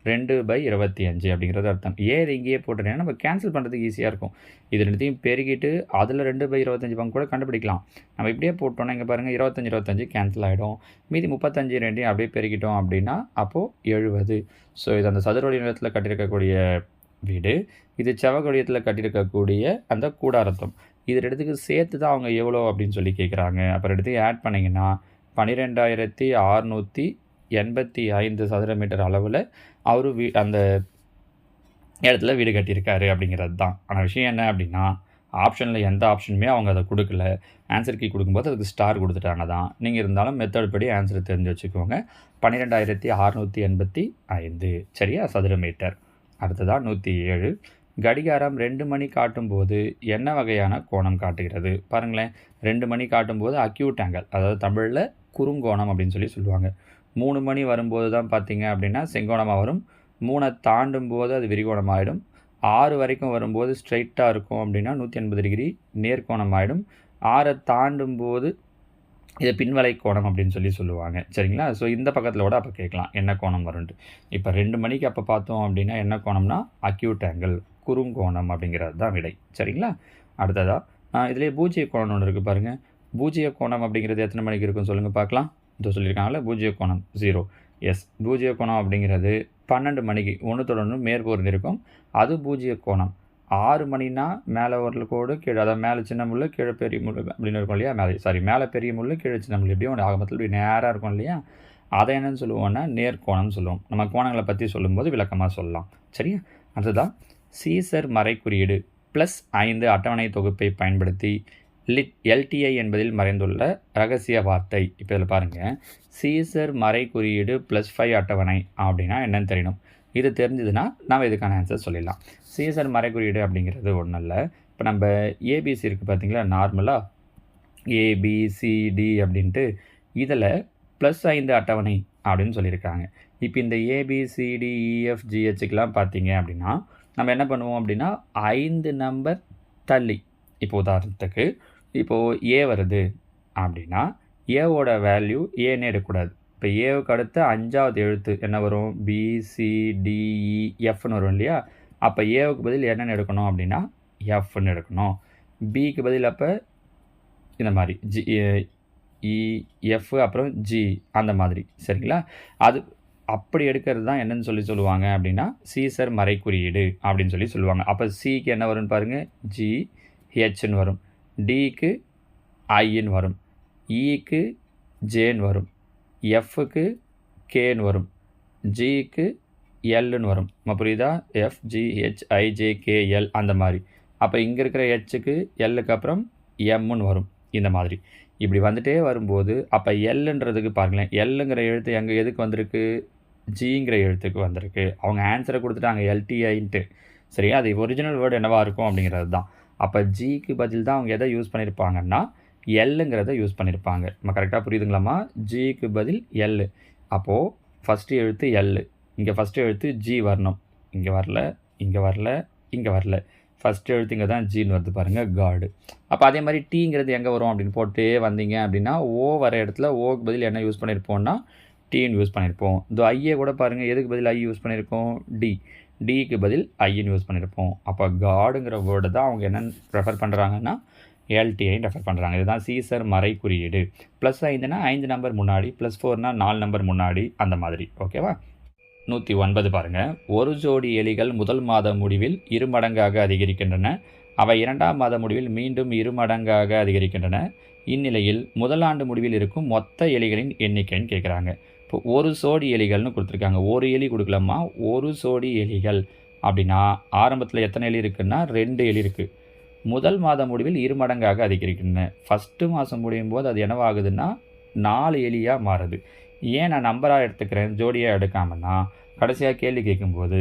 2/25 அப்படிங்கிறது அர்த்தம். ஏன் இங்கேயே போட்டுட்டேன்னா நம்ம கேன்சல் பண்ணுறதுக்கு ஈஸியாக இருக்கும். இது ரெண்டுத்தையும் பெருகிட்டு அதில் 2/25 பங்கு கூட கண்டுபிடிக்கலாம். நம்ம இப்படியே போட்டோன்னா இங்கே பாருங்கள், 25 25 கேன்சல் ஆகிடும். மீதி 35 ரெண்டையும் அப்படியே பெருகிட்டோம் அப்படின்னா அப்போது 70. ஸோ இது அந்த சதுர வடிவ நிலத்தில் கட்டியிருக்கக்கூடிய வீடு, இது செவ்வக வடிவத்தில் கட்டியிருக்கக்கூடிய அந்த கூடாரத்தம். இது ரெண்டுத்துக்கு சேர்த்து தான் அவங்க எவ்வளோ அப்படின்னு சொல்லி கேட்குறாங்க. அப்போ ரெண்டுத்தையும் ஆட் பண்ணிங்கன்னா 12,685 சதுர மீட்டர் அளவில் அவர் அந்த இடத்துல வீடு கட்டியிருக்காரு அப்படிங்கிறது தான். ஆனால் விஷயம் என்ன அப்படின்னா ஆப்ஷனில் எந்த ஆப்ஷனுமே அவங்க அதை கொடுக்கல. ஆன்சர் கீ கொடுக்கும்போது அதுக்கு ஸ்டார் கொடுத்துட்டாங்க தான். நீங்கள் இருந்தாலும் மெத்தட் படி ஆன்சர் தெரிஞ்சு வச்சுக்கோங்க. 12,685 சரியா சதுர மீட்டர். அடுத்ததாக 107. கடிகாரம் 2 மணி காட்டும்போது என்ன வகையான கோணம் காட்டுகிறது? பாருங்களேன், 2 மணி காட்டும்போது அக்யூட் ஆங்கிள், அதாவது தமிழில் குறுங்கோணம் அப்படின்னு சொல்லி சொல்லுவாங்க. 3 மணி வரும்போது தான் பார்த்தீங்க அப்படின்னா செங்கோணமாக வரும். 3 தாண்டும் போது அது விரிகோணம் ஆகிடும். 6 வரைக்கும் வரும்போது ஸ்ட்ரைட்டாக இருக்கும் அப்படின்னா 180 டிகிரி நேர்கோணம் ஆகிடும். 6 தாண்டும் போது இதை பின்வலை கோணம் அப்படின்னு சொல்லி சொல்லுவாங்க. சரிங்களா? ஸோ இந்த பக்கத்தில் கூட அப்போ கேட்கலாம் என்ன கோணம் வரும்ன்ட்டு. இப்போ 2 மணிக்கு அப்போ பார்த்தோம் அப்படின்னா என்ன கோணம்னா அக்யூட் ஆங்கிள், குறுங்கோணம் அப்படிங்கிறது தான் விடை. சரிங்களா? அடுத்ததாக இதிலே பூஜ்ஜிய கோணம் ஒன்று இருக்குது பாருங்கள். பூஜ்ஜிய கோணம் அப்படிங்கிறது எத்தனை மணிக்கு இருக்குன்னு சொல்லுங்கள் பார்க்கலாம். இதோ சொல்லியிருக்காங்களே பூஜ்ஜிய கோணம் 0. எஸ், பூஜ்ஜிய கோணம் அப்படிங்கிறது 12 மணிக்கு ஒன்றுத்தோட ஒன்று மேற்பொருள் இருக்கும். அது பூஜ்ஜிய கோணம். 6 மணினா மேலே ஒரு கோடு, கீழே அதாவது மேலே சின்ன முள் கீழே பெரிய முள் அப்படின்னு இருக்கும் இல்லையா? மேலே பெரிய முள் கீழே சின்ன முள் எப்படியும் ஆகமத்தில் இப்படி நேராக இருக்கும் இல்லையா? அதை என்னன்னு சொல்லுவோம்னா நேர்கோணம் சொல்லுவோம். நம்ம கோணங்களை பற்றி சொல்லும்போது விளக்கமாக சொல்லலாம். சரியா? அடுத்ததான் சீசர் மறை குறியீடு +5 அட்டவணை தொகுப்பை பயன்படுத்தி LTI என்பதில் மறைந்துள்ள ரகசிய வார்த்தை. இப்போ இதில் பாருங்கள், சீசர் மறை குறியீடு +5 அட்டவணை அப்படின்னா என்னன்னு தெரியணும். இது தெரிஞ்சதுன்னா நம்ம இதுக்கான ஆன்சர் சொல்லிடலாம். சீசர் மறை குறியீடு அப்படிங்கிறது ஒன்றும் இல்லை. இப்போ நம்ம ABC இருக்குது பார்த்தீங்களா, நார்மலாக ABCD அப்படின்ட்டு இதில் +5 அட்டவணை அப்படின்னு சொல்லியிருக்காங்க. இப்போ இந்த ABCDEFGHக்கெலாம் பார்த்தீங்க அப்படின்னா நம்ம என்ன பண்ணுவோம் அப்படின்னா 5 நம்பர் தள்ளி, இப்போ உதாரணத்துக்கு இப்போது A வருது அப்படின்னா ஏவோட வேல்யூ ஏன்னு எடுக்கக்கூடாது. இப்போ ஏவுக்கு அடுத்த 5வது எழுத்து என்ன வரும்? BCDEFன்னு வரும் இல்லையா? அப்போ ஏவுக்கு பதில் என்னென்னு எடுக்கணும் அப்படின்னா எஃப்னு எடுக்கணும். பிக்கு பதில் அப்போ இந்த மாதிரி GEF அப்புறம் G அந்த மாதிரி. சரிங்களா? அது அப்படி எடுக்கிறது தான் என்னன்னு சொல்லுவாங்க அப்படின்னா சீசர் மறை குறியீடு அப்படின்னு சொல்லி சொல்லுவாங்க. அப்போ சிக்கு என்ன வரும்னு பாருங்கள், GHன்னு வரும். டிக்கு ஐன்னு வரும். இக்கு ஜேன்னு வரும். எஃப்க்கு கேன்னு வரும். ஜிக்கு எல்லுன்னு வரும். புரியுதா? FGHIJKL அந்த மாதிரி. அப்போ இங்கே இருக்கிற ஹெச்சுக்கு எல்லுக்கு அப்புறம் எம்முன்னு வரும். இந்த மாதிரி இப்படி வந்துட்டே வரும்போது அப்போ எல்லுன்றதுக்கு பாருங்களேன், எல்லுங்கிற எழுத்து எதுக்கு வந்திருக்கு, ஜிங்கிற எழுத்துக்கு வந்திருக்கு. அவங்க ஆன்சரை கொடுத்துட்டாங்க எல்டிஐன்ட்டு. சரியா, அது ஒரிஜினல் வேர்டு என்னவா இருக்கும் அப்படிங்கிறது தான். அப்போ ஜிக்கு பதில் தான் அவங்க எதை யூஸ் பண்ணியிருப்பாங்கன்னா எல்லுங்கிறத யூஸ் பண்ணியிருப்பாங்க. நம்ம கரெக்டாக புரியுதுங்களாம்மா? ஜிக்கு பதில் எல். அப்போது ஃபஸ்ட்டு எழுத்து எல், இங்கே ஃபஸ்ட்டு எழுத்து ஜி வரணும். இங்கே வரல, இங்கே வரல, இங்கே வரல. ஃபஸ்ட்டு எழுத்து இங்கே தான் ஜின்னு வருது பாருங்கள், காடு. அப்போ அதே மாதிரி டீங்கிறது எங்கே வரும் அப்படின்னு போட்டே வந்தீங்க அப்படின்னா ஓ வர இடத்துல ஓக்கு பதில் என்ன யூஸ் பண்ணியிருப்போம்னா டீன்னு யூஸ் பண்ணியிருப்போம். இந்த ஐயை கூட பாருங்கள், எதுக்கு பதில் ஐ யூஸ் பண்ணியிருக்கோம், டிக்கு பதில் ஐன்னு யூஸ் பண்ணியிருப்போம். அப்போ காடுங்கிற வேர்டு தான் அவங்க என்னென்னு ரெஃபர் பண்ணுறாங்கன்னா எல்டிஐன்னு ரெஃபர் பண்ணுறாங்க. இதுதான் சீசர் மறை குறியீடு. +5னா 5 நம்பர் முன்னாடி, +4னா 4 நம்பர் முன்னாடி, அந்த மாதிரி. ஓகேவா? 109 பாருங்கள். ஒரு ஜோடி எலிகள் முதல் மாத முடிவில் 2 மடங்காக அதிகரிக்கின்றன. அவை 2ஆம் மாத முடிவில் மீண்டும் 2 மடங்காக அதிகரிக்கின்றன. இந்நிலையில் முதல் ஆண்டு முடிவில் இருக்கும் மொத்த எலிகளின் எண்ணிக்கைன்னு கேட்குறாங்க. இப்போ ஒரு சோடி எலிகள்னு கொடுத்துருக்காங்க. ஒரு எலி கொடுக்கலாமா, ஒரு சோடி எலிகள் அப்படின்னா ஆரம்பத்தில் எத்தனை எலி இருக்குன்னா 2 எலி இருக்குது. முதல் மாத முடிவில் 2 மடங்காக அதிகரிக்கின்றன. ஃபஸ்ட்டு மாதம் முடியும் போது அது என்னவாகுதுன்னா 4 எலியாக மாறுது. ஏன் நான் நம்பராக எடுத்துக்கிறேன், ஜோடியாக எடுக்காமன்னா, கடைசியாக கேள்வி கேட்கும்போது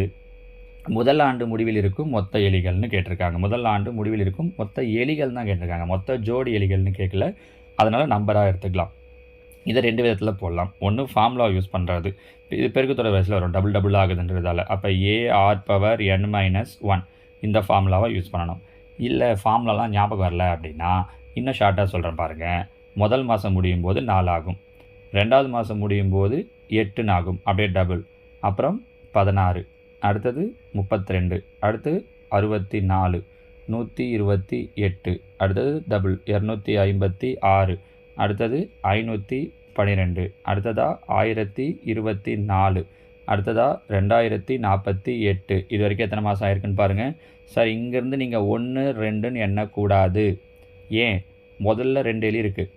முதல் ஆண்டு முடிவில் இருக்கும் மொத்த எலிகள்னு கேட்டிருக்காங்க. முதல் ஆண்டு முடிவில் இருக்கும் மொத்த எலிகள் தான் கேட்டிருக்காங்க, மொத்த ஜோடி எலிகள்னு கேட்கல. அதனால் நம்பராக எடுத்துக்கலாம். இதை 2 விதத்தில் போடலாம். ஒன்று ஃபார்முலா யூஸ் பண்ணுறது, இது பெருக்குத்தொடர் வரிசையில் வரும், டபுள் ஆகுதுன்றதால. அப்போ AR⁻n-1 இந்த ஃபார்முலாவை யூஸ் பண்ணணும். இல்லை ஃபார்முலாலாம் ஞாபகம் வரல அப்படின்னா இன்னும் ஷார்ட்டாக சொல்கிறேன் பாருங்கள். முதல் மாதம் முடியும் போது 4 ஆகும், 2வது மாதம் முடியும் போது 8 ஆகும், அப்படியே டபுள். அப்புறம் 16, அடுத்தது 32, அடுத்தது 64, 128, அடுத்தது டபுள் 256, அடுத்தது 512, அடுத்ததாக 1024, அடுத்ததாக 2048. இது வரைக்கும் எத்தனை மாதம் ஆயிருக்குன்னு பாருங்கள். சார் இங்கேருந்து நீங்கள் 1 2ன்னு எண்ணக்கூடாது. ஏன், முதல்ல 2 எலி இருக்குது,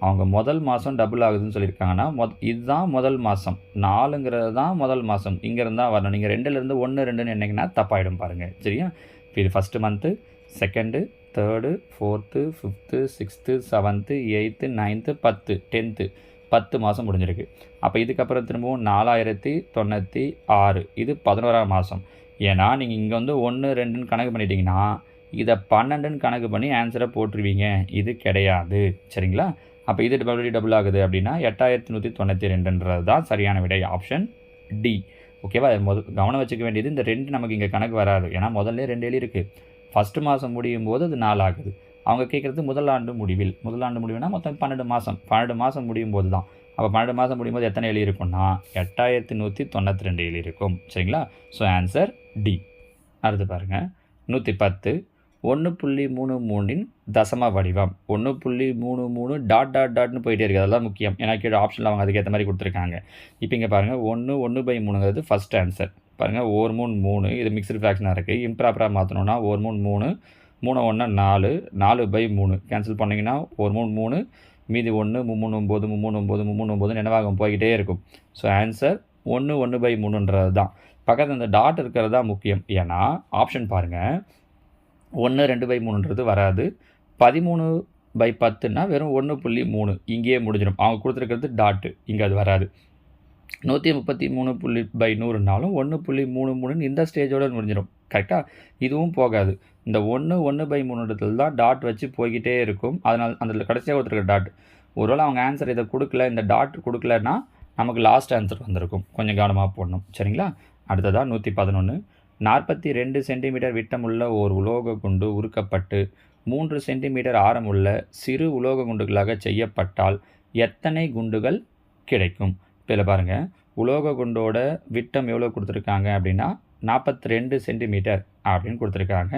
அவங்க முதல் மாதம் டபுள் ஆகுதுன்னு சொல்லியிருக்காங்கன்னா இதுதான் முதல் மாதம், 4ங்கிறது தான் முதல் மாதம், இங்கேருந்து தான் வரணும். நீங்கள் 2லேருந்து 1 2ன்னு என்னைக்குன்னா தப்பாயிடும் பாருங்கள். சரியா? இப்போ இது first month, second, third, 4th, 5th, 6th, 7th, 8th, 9th, 10th, 10th, 10 மாதம் முடிஞ்சிருக்கு. அப்போ இதுக்கப்புறம் திரும்பவும் 4096, இது 11ஆம் மாதம். ஏன்னா நீங்கள் இங்கே வந்து 1 2ன்னு கணக்கு பண்ணிட்டீங்கன்னா இதை 12ன்னு கணக்கு பண்ணி ஆன்சரை போட்டுருவீங்க. இது கிடையாது. சரிங்களா? அப்போ இது டபுள் ஆகுது அப்படின்னா 8192ன்றது தான் சரியான விடை, ஆப்ஷன் டி. ஓகேவா? கவனம் வச்சுக்க வேண்டியது இந்த 2 நமக்கு இங்கே கணக்கு வராது. ஏன்னா முதல்ல 2 எலி இருக்குது. ஃபஸ்ட்டு மாதம் முடியும் போது அது 4 ஆகுது. அவங்க கேட்குறது முதல் ஆண்டு முடிவில். முதல் ஆண்டு முடிவுனா மொத்தம் 12 மாதம். 12 மாதம் முடியும் போது தான். அப்போ 12 மாதம் முடியும் போது எத்தனை எலி இருக்கும்னா 8192 எலி இருக்கும். சரிங்களா? So answer D. அடுத்து பாருங்கள் 110. 1.33ன் தசம வடிவம். 1.33 டாட்னு போயிட்டே இருக்குது. அதெல்லாம் முக்கியம். ஏன்னா கீழே ஆப்ஷனில் அவங்க அதுக்கேற்ற மாதிரி கொடுத்துருக்காங்க. இப்போ இங்கே பாருங்கள் 1/3ங்கிறது ஃபஸ்ட் ஆன்சர். பாருங்கள் 1 3 3, இது மிக்சடு ஃப்ராக்ஷனாக இருக்குது. இம்ப்ராப்பராக மாற்றணுன்னா 1 3 3, 3 1 4, 4/3 கேன்சல் பண்ணிங்கன்னா 1 3 3, மீதி 1 3 9 3 9 3 9 என்னவாகும், போய்கிட்டே இருக்கும். ஸோ ஆன்சர் 1 1/3ன்றது தான். பக்கத்தில் இந்த டாட் இருக்கிறது தான் முக்கியம். ஏன்னா ஆப்ஷன் பாருங்கள், 1 2/3ன்றது வராது. 13/10ன்னா வெறும் 1.3 இங்கேயே முடிஞ்சிடும். அவங்க கொடுத்துருக்கிறது டாட்டு, இங்கே அது வராது. 133/100னாலும் 1.33ன்னு இந்த ஸ்டேஜோடு முடிஞ்சிடும். கரெக்டாக? இதுவும் போகாது. இந்த 1 1/3 தான் டாட் வச்சு போய்கிட்டே இருக்கும். அதனால் அந்த கடைசியாக கொடுத்துருக்க டாட், ஒருவேளை அவங்க ஆன்சர் இதை கொடுக்கல, இந்த டாட் கொடுக்கலன்னா நமக்கு லாஸ்ட் ஆன்சர் வந்திருக்கும். கொஞ்சம் கவனமாக போடணும். சரிங்களா? அடுத்ததாக 111. 42 சென்டிமீட்டர் விட்டமுள்ள ஓர் உலோக குண்டு உருக்கப்பட்டு 3 சென்டிமீட்டர் ஆரமுள்ள சிறு உலோக குண்டுகளாக செய்யப்பட்டால் எத்தனை குண்டுகள் கிடைக்கும்? இப்போ இதில் பாருங்கள், உலோக குண்டோட விட்டம் எவ்வளோ கொடுத்துருக்காங்க அப்படின்னா 42 சென்டிமீட்டர் அப்படின்னு கொடுத்துருக்காங்க.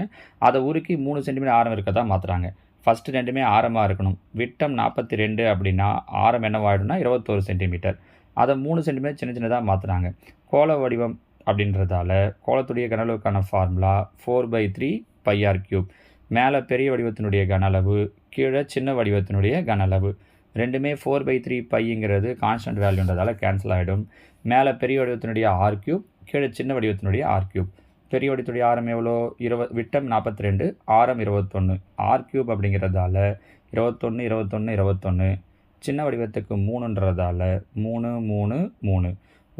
அதை உருக்கி 3 சென்டிமீட்டர் ஆரம் இருக்க தான் மாற்றுறாங்க. ஃபஸ்ட்டு 2மே ஆரமாக இருக்கணும். விட்டம் 42 அப்படின்னா ஆரம் என்னவாயிடும்னா 21 சென்டிமீட்டர். அதை 3 சென்டிமீட்டர் சின்ன சின்னதாக மாற்றுறாங்க. கோள வடிவம் அப்படின்றதால கோளத்துடைய கனளவுக்கான ஃபார்முலா 4/3 πr3. மேலே பெரிய வடிவத்தினுடைய கன அளவு, கீழே சின்ன வடிவத்தினுடைய கன அளவு. ரெண்டுமே 4/3 பைங்கிறது கான்ஸ்டன்ட் வேல்யூன்றதால கேன்சல் ஆகிடும். மேலே பெரிய வடிவத்தினுடைய r3, கீழே சின்ன வடிவத்தினுடைய r3. பெரிய வடிவத்துடைய ஆரம் எவ்வளோ, விட்டம் 42, ஆரம் 21, r3 அப்படிங்கிறதால 21 21 21 சின்ன வடிவத்துக்கு 3ன்றதால 3 3 3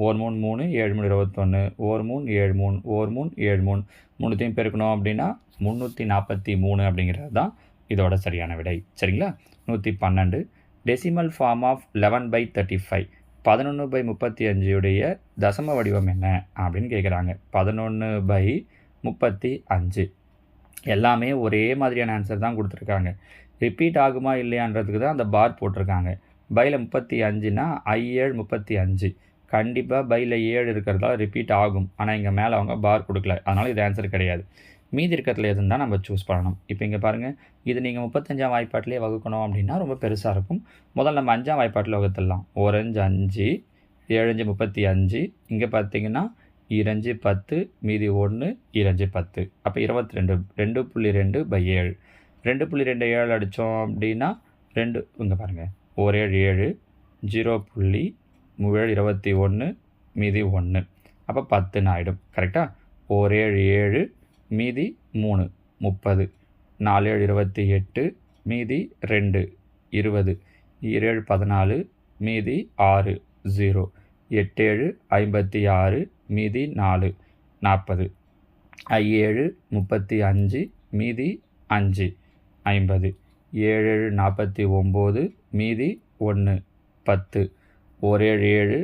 ஒரு 3 3 7 3 21 ஒரு 3 7 3 ஒரு 3 7 3 மூணுத்தையும் பெருக்கணும் அப்படின்னா 343 அப்படிங்கிறது தான் இதோட சரியான விடை. சரிங்களா? 112 டெசிமல் ஃபார்ம் ஆஃப் 11/35 11/35 உடைய தசம வடிவம் என்ன அப்படின்னு கேட்குறாங்க. 11/35 எல்லாமே ஒரே மாதிரியான ஆன்சர் தான் கொடுத்துருக்காங்க. ரிப்பீட் ஆகுமா இல்லையான்றதுக்கு தான் அந்த பார் போட்டிருக்காங்க. பையில் 35னா I7 35 கண்டிப்பாக பையில் 7 இருக்கிறதால ரிப்பீட் ஆகும். ஆனால் இங்கே மேலே அவங்க பார் கொடுக்கல, அதனால் இது ஆன்சர் கிடையாது. மீதி இருக்கிறதுல எதுன்னு தான் நம்ம சூஸ் பண்ணணும். இப்போ இங்கே பாருங்கள், இது நீங்கள் 35ஆம் வாய்ப்பாட்டிலே வகுக்கணும் அப்படின்னா ரொம்ப பெருசாக இருக்கும். முதல்ல நம்ம 5ஆம் வாய்ப்பாட்டில் வகுத்துடலாம். 1 5 7 5 35. இங்கே பார்த்தீங்கன்னா 2 10 மீதி 1 2 10 அப்போ 22 2.2/7 2.27 அடித்தோம் அப்படின்னா 2 இங்கே பாருங்கள் 1 7 7 0.7 21 மீதி 1 அப்போ 10 ஆகிடும். கரெக்டாக? 1 7 மீதி 3 30 4 28 மீதி 2 20 7 14 மீதி 6 0 8 56 மீதி 4 40 I7 35 மீதி 5 50 7 49 மீதி 1 10 1 7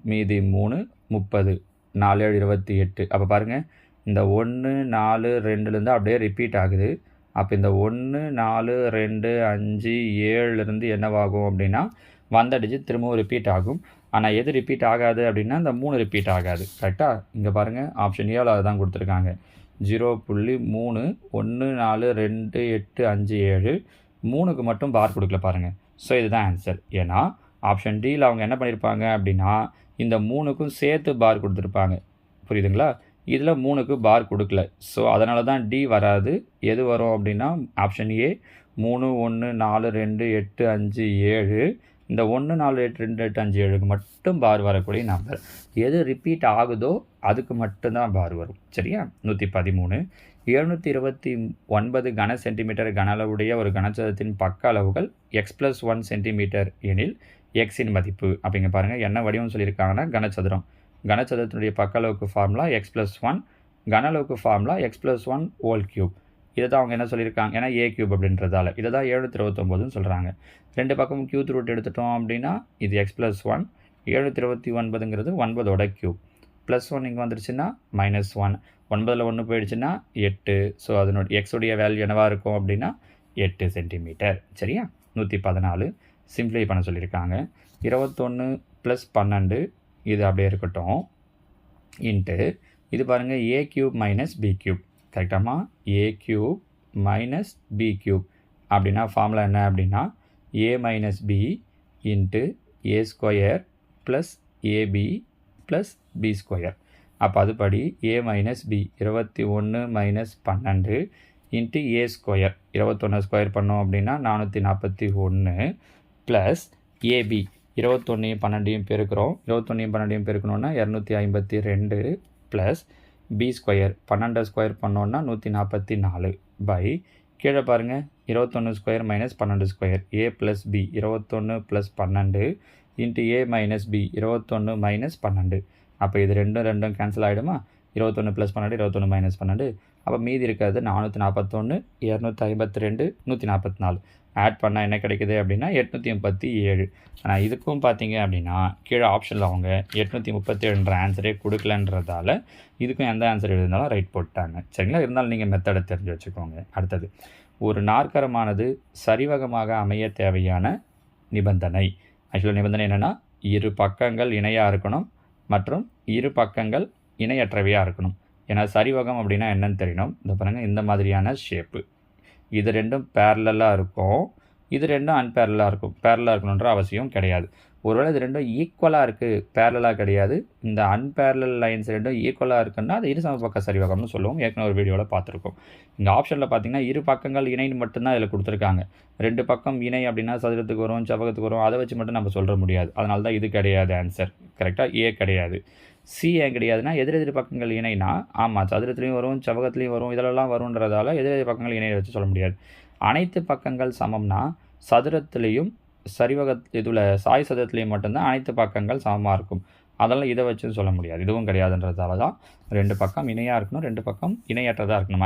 மீதி 3 30 4 28 அப்போ பாருங்கள், இந்த 1 4 2லேருந்து அப்படியே ரிப்பீட் ஆகுது. அப்போ இந்த 1 4 2 5 7லேருந்து என்னவாகும் அப்படின்னா வந்த டிஜிட் திரும்பவும் ரிப்பீட் ஆகும். ஆனால் எது ரிப்பீட் ஆகாது அப்படின்னா இந்த 3 ரிப்பீட் ஆகாது. கரெக்டாக? இங்கே பாருங்கள், ஆப்ஷன் ஏழு அதுதான் கொடுத்துருக்காங்க. 0.3 1 4 2 8 5 7 3க்கு மட்டும் பார் கொடுக்கல பாருங்கள். ஸோ இதுதான் ஆன்சர். ஏன்னா ஆப்ஷன் டியில் அவங்க என்ன பண்ணியிருப்பாங்க அப்படின்னா இந்த 3க்கும் சேர்த்து பார் கொடுத்துருப்பாங்க. புரியுதுங்களா? இதில் 3க்கு பார் கொடுக்கல. ஸோ அதனால தான் டி வராது. எது வரும் அப்படின்னா ஆப்ஷன் ஏ 3 1 4 2 8 5 7 இந்த 1 4 8 2 8 5 7க்கு மட்டும் பார் வரக்கூடிய நம்பர். எது ரிப்பீட் ஆகுதோ அதுக்கு மட்டும்தான் பார் வரும். சரியா? 113 729 கன சென்டிமீட்டர் கன அளவுடைய ஒரு கனசதுரத்தின் பக்க அளவுகள் x+1 சென்டிமீட்டர் எனில் எக்ஸின் மதிப்பு. அப்படிங்க பாருங்கள், என்ன வடிவம் சொல்லியிருக்காங்கன்னா கனசதுரம். கனசதுரத்தினுடைய பக்க அளவுக்கு ஃபார்முலா x+1, கன அளவுக்கு ஃபார்முலா x+1 ஹோல் கியூப். இதை தான் அவங்க என்ன சொல்லியிருக்காங்க, ஏன்னா ஏ கியூப் அப்படின்றதால இதை தான் 729ன்னு சொல்கிறாங்க. ரெண்டு பக்கமும் கியூத் ரூட் எடுத்துட்டோம் அப்படின்னா இது x+1, 729ங்கிறது 9ஓட கியூப். +1 இங்கே வந்துருச்சுன்னா -1, 9ல் 1 போயிடுச்சுன்னா 8. ஸோ அதனுடைய எக்ஸுடைய வேல்யூ என்னவாக இருக்கும் அப்படின்னா 8 சென்டிமீட்டர். சரியா? 114 சிம்ப்ளை பண்ண சொல்லியிருக்காங்க. 21 + 12 இது அப்படியே இருக்கட்டும். இன்ட்டு இது பாருங்கள் a³ - b³ கரெக்டாமா? a³ - b³ அப்படின்னா ஃபார்முலா என்ன அப்படின்னா a - b into a² + ab + b². அப்போ அதுபடி a - b 21 - 12 into a² 21 square பண்ணோம் அப்படின்னா 441 plus ab 21 12 பெருக்கிறோம். 21 12 பெருக்கணுன்னா 252 plus b² 12 square பண்ணோன்னா 144 பை கீழே பாருங்கள் 21 square - 12 square a + b 21 + 12 into a - b 21 - 12. அப்போ இது ரெண்டும் கேன்சல் ஆகிடுமா? 21 + 12 21 - 12. அப்போ மீதி இருக்கிறது 441 252 144 ஆட் பண்ணால் என்ன கிடைக்குது அப்படின்னா 837. ஆனால் இதுக்கும் பார்த்தீங்க அப்படின்னா கீழே ஆப்ஷனில் அவங்க 837ன்ற ஆன்சரே கொடுக்கலன்றதால இதுக்கும் எந்த ஆன்சர் எழுதினாலும் ரைட் போட்டாங்க. சரிங்களா? இருந்தாலும் நீங்கள் மெத்தடை தெரிஞ்சு வச்சுக்கோங்க. அடுத்தது, ஒரு நாற்கரமானது சரிவகமாக அமைய தேவையான நிபந்தனை. ஆக்சுவலாக நிபந்தனை என்னென்னா இரு பக்கங்கள் இணையாக இருக்கணும் மற்றும் இரு பக்கங்கள் இணையற்றவையாக இருக்கணும். ஏன்னா சரிவகம் அப்படின்னா என்னன்னு தெரியணும். இந்த பாருங்கள், இந்த மாதிரியான ஷேப்பு இது ரெண்டும் பேரலாக இருக்கும், இது ரெண்டும் அன்பேரலாக இருக்கும். பேரலாக இருக்கணுன்ற அவசியம் கிடையாது. ஒருவேளை இது ரெண்டும் ஈக்குவலாக இருக்குது, பேரலாக கிடையாது, இந்த அன்பேரலல் லைன்ஸ் ரெண்டும் ஈக்குவலாக இருக்குன்னா அது இரு சமபக்க சரிவகம்னு சொல்லுவோம். ஏற்கனவே ஒரு வீடியோவில் பார்த்துருக்கோம். இங்கே ஆப்ஷனில் பார்த்தீங்கன்னா இரு பக்கங்கள் இணைன்னு மட்டும்தான் இதில் கொடுத்துருக்காங்க. ரெண்டு பக்கம் இணை அப்படின்னா சதுரத்துக்கு வரும், செவ்வகத்துக்கு வரும், அதை வச்சு மட்டும் நம்ம சொல்ல முடியாது. அதனால தான் இது கிடையாது ஆன்சர். கரெக்டாக? ஏ கிடையாது. சி ஏன் கிடையாதுன்னா எதிரெதிர் பக்கங்கள் இணைனா ஆமாம் சதுரத்துலேயும் வரும், செவ்வகத்துலேயும் வரும், இதிலெல்லாம் வருன்றதால எதிரெதிர் பக்கங்கள் இணையை வச்சு சொல்ல முடியாது. அனைத்து பக்கங்கள் சமம்னா சதுரத்துலேயும் சரிவக இதில் சாய் சதுரத்துலேயும் மட்டும்தான் அனைத்து பக்கங்கள் சமமாக இருக்கும். அதெல்லாம் இதை வச்சும் சொல்ல முடியாது. இதுவும் கிடையாதுன்றதால தான் 2 பக்கம் இணையாக இருக்கணும், 2 பக்கம் இணையற்றதாக இருக்கணும்,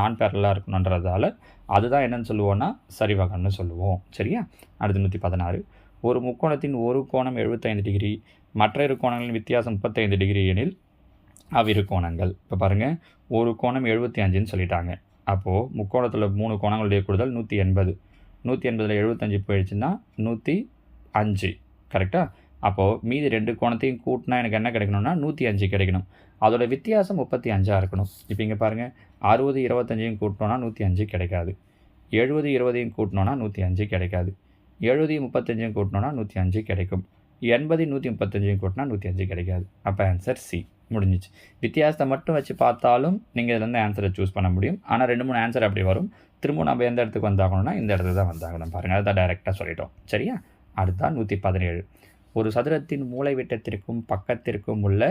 நான் பேரலாக இருக்கணுன்றதால அதுதான் என்னன்னு சொல்லுவோம்னா சரிவகம்னு சொல்லுவோம். சரியா? அடுத்து 116. ஒரு முக்கோணத்தின் ஒரு கோணம் 75 டிகிரி, மற்ற இரு கோணங்களின் வித்தியாசம் 35 டிகிரி எனில் அவ்விரு கோணங்கள். இப்போ பாருங்கள், ஒரு கோணம் 75ன்னு சொல்லிட்டாங்க. அப்போது முக்கோணத்தில் 3 கோணங்களுடைய கூடுதல் 180. 180ல் 75 போயிடுச்சுன்னா 105. கரெக்டாக? அப்போது மீதி 2 கோணத்தையும் கூட்டினா எனக்கு என்ன கிடைக்கணும்னா 105 கிடைக்கணும். அதோட வித்தியாசம் 35 இருக்கணும். இப்போ இங்கே பாருங்கள், 60 25யும் கூட்டினோன்னா 105 கிடைக்காது. 70 20யும் கூட்டினோன்னா 105 கிடைக்காது. 70 35யும் கூட்டினோன்னா 105 கிடைக்கும். 80 135யும் கூட்டினா 105 கிடைக்காது. அப்போ ஆன்சர் சி. முடிஞ்சிச்சு. வித்தியாசத்தை மட்டும் வச்சு பார்த்தாலும் நீங்கள் இதுலேருந்து ஆன்சரை சூஸ் பண்ண முடியும். ஆனால் 2 3 ஆன்சர் அப்படி வரும். திரும்ப நம்ம எந்த இடத்துக்கு வந்தாகணும்னா இந்த இடத்துக்கு தான் வந்தாகணும். பாருங்கள், அதுதான் டைரெக்டாக சொல்லிட்டோம். சரியா? அடுத்ததான் 117. ஒரு சதுரத்தின் மூலை விட்டத்திற்கும் பக்கத்திற்கும் உள்ள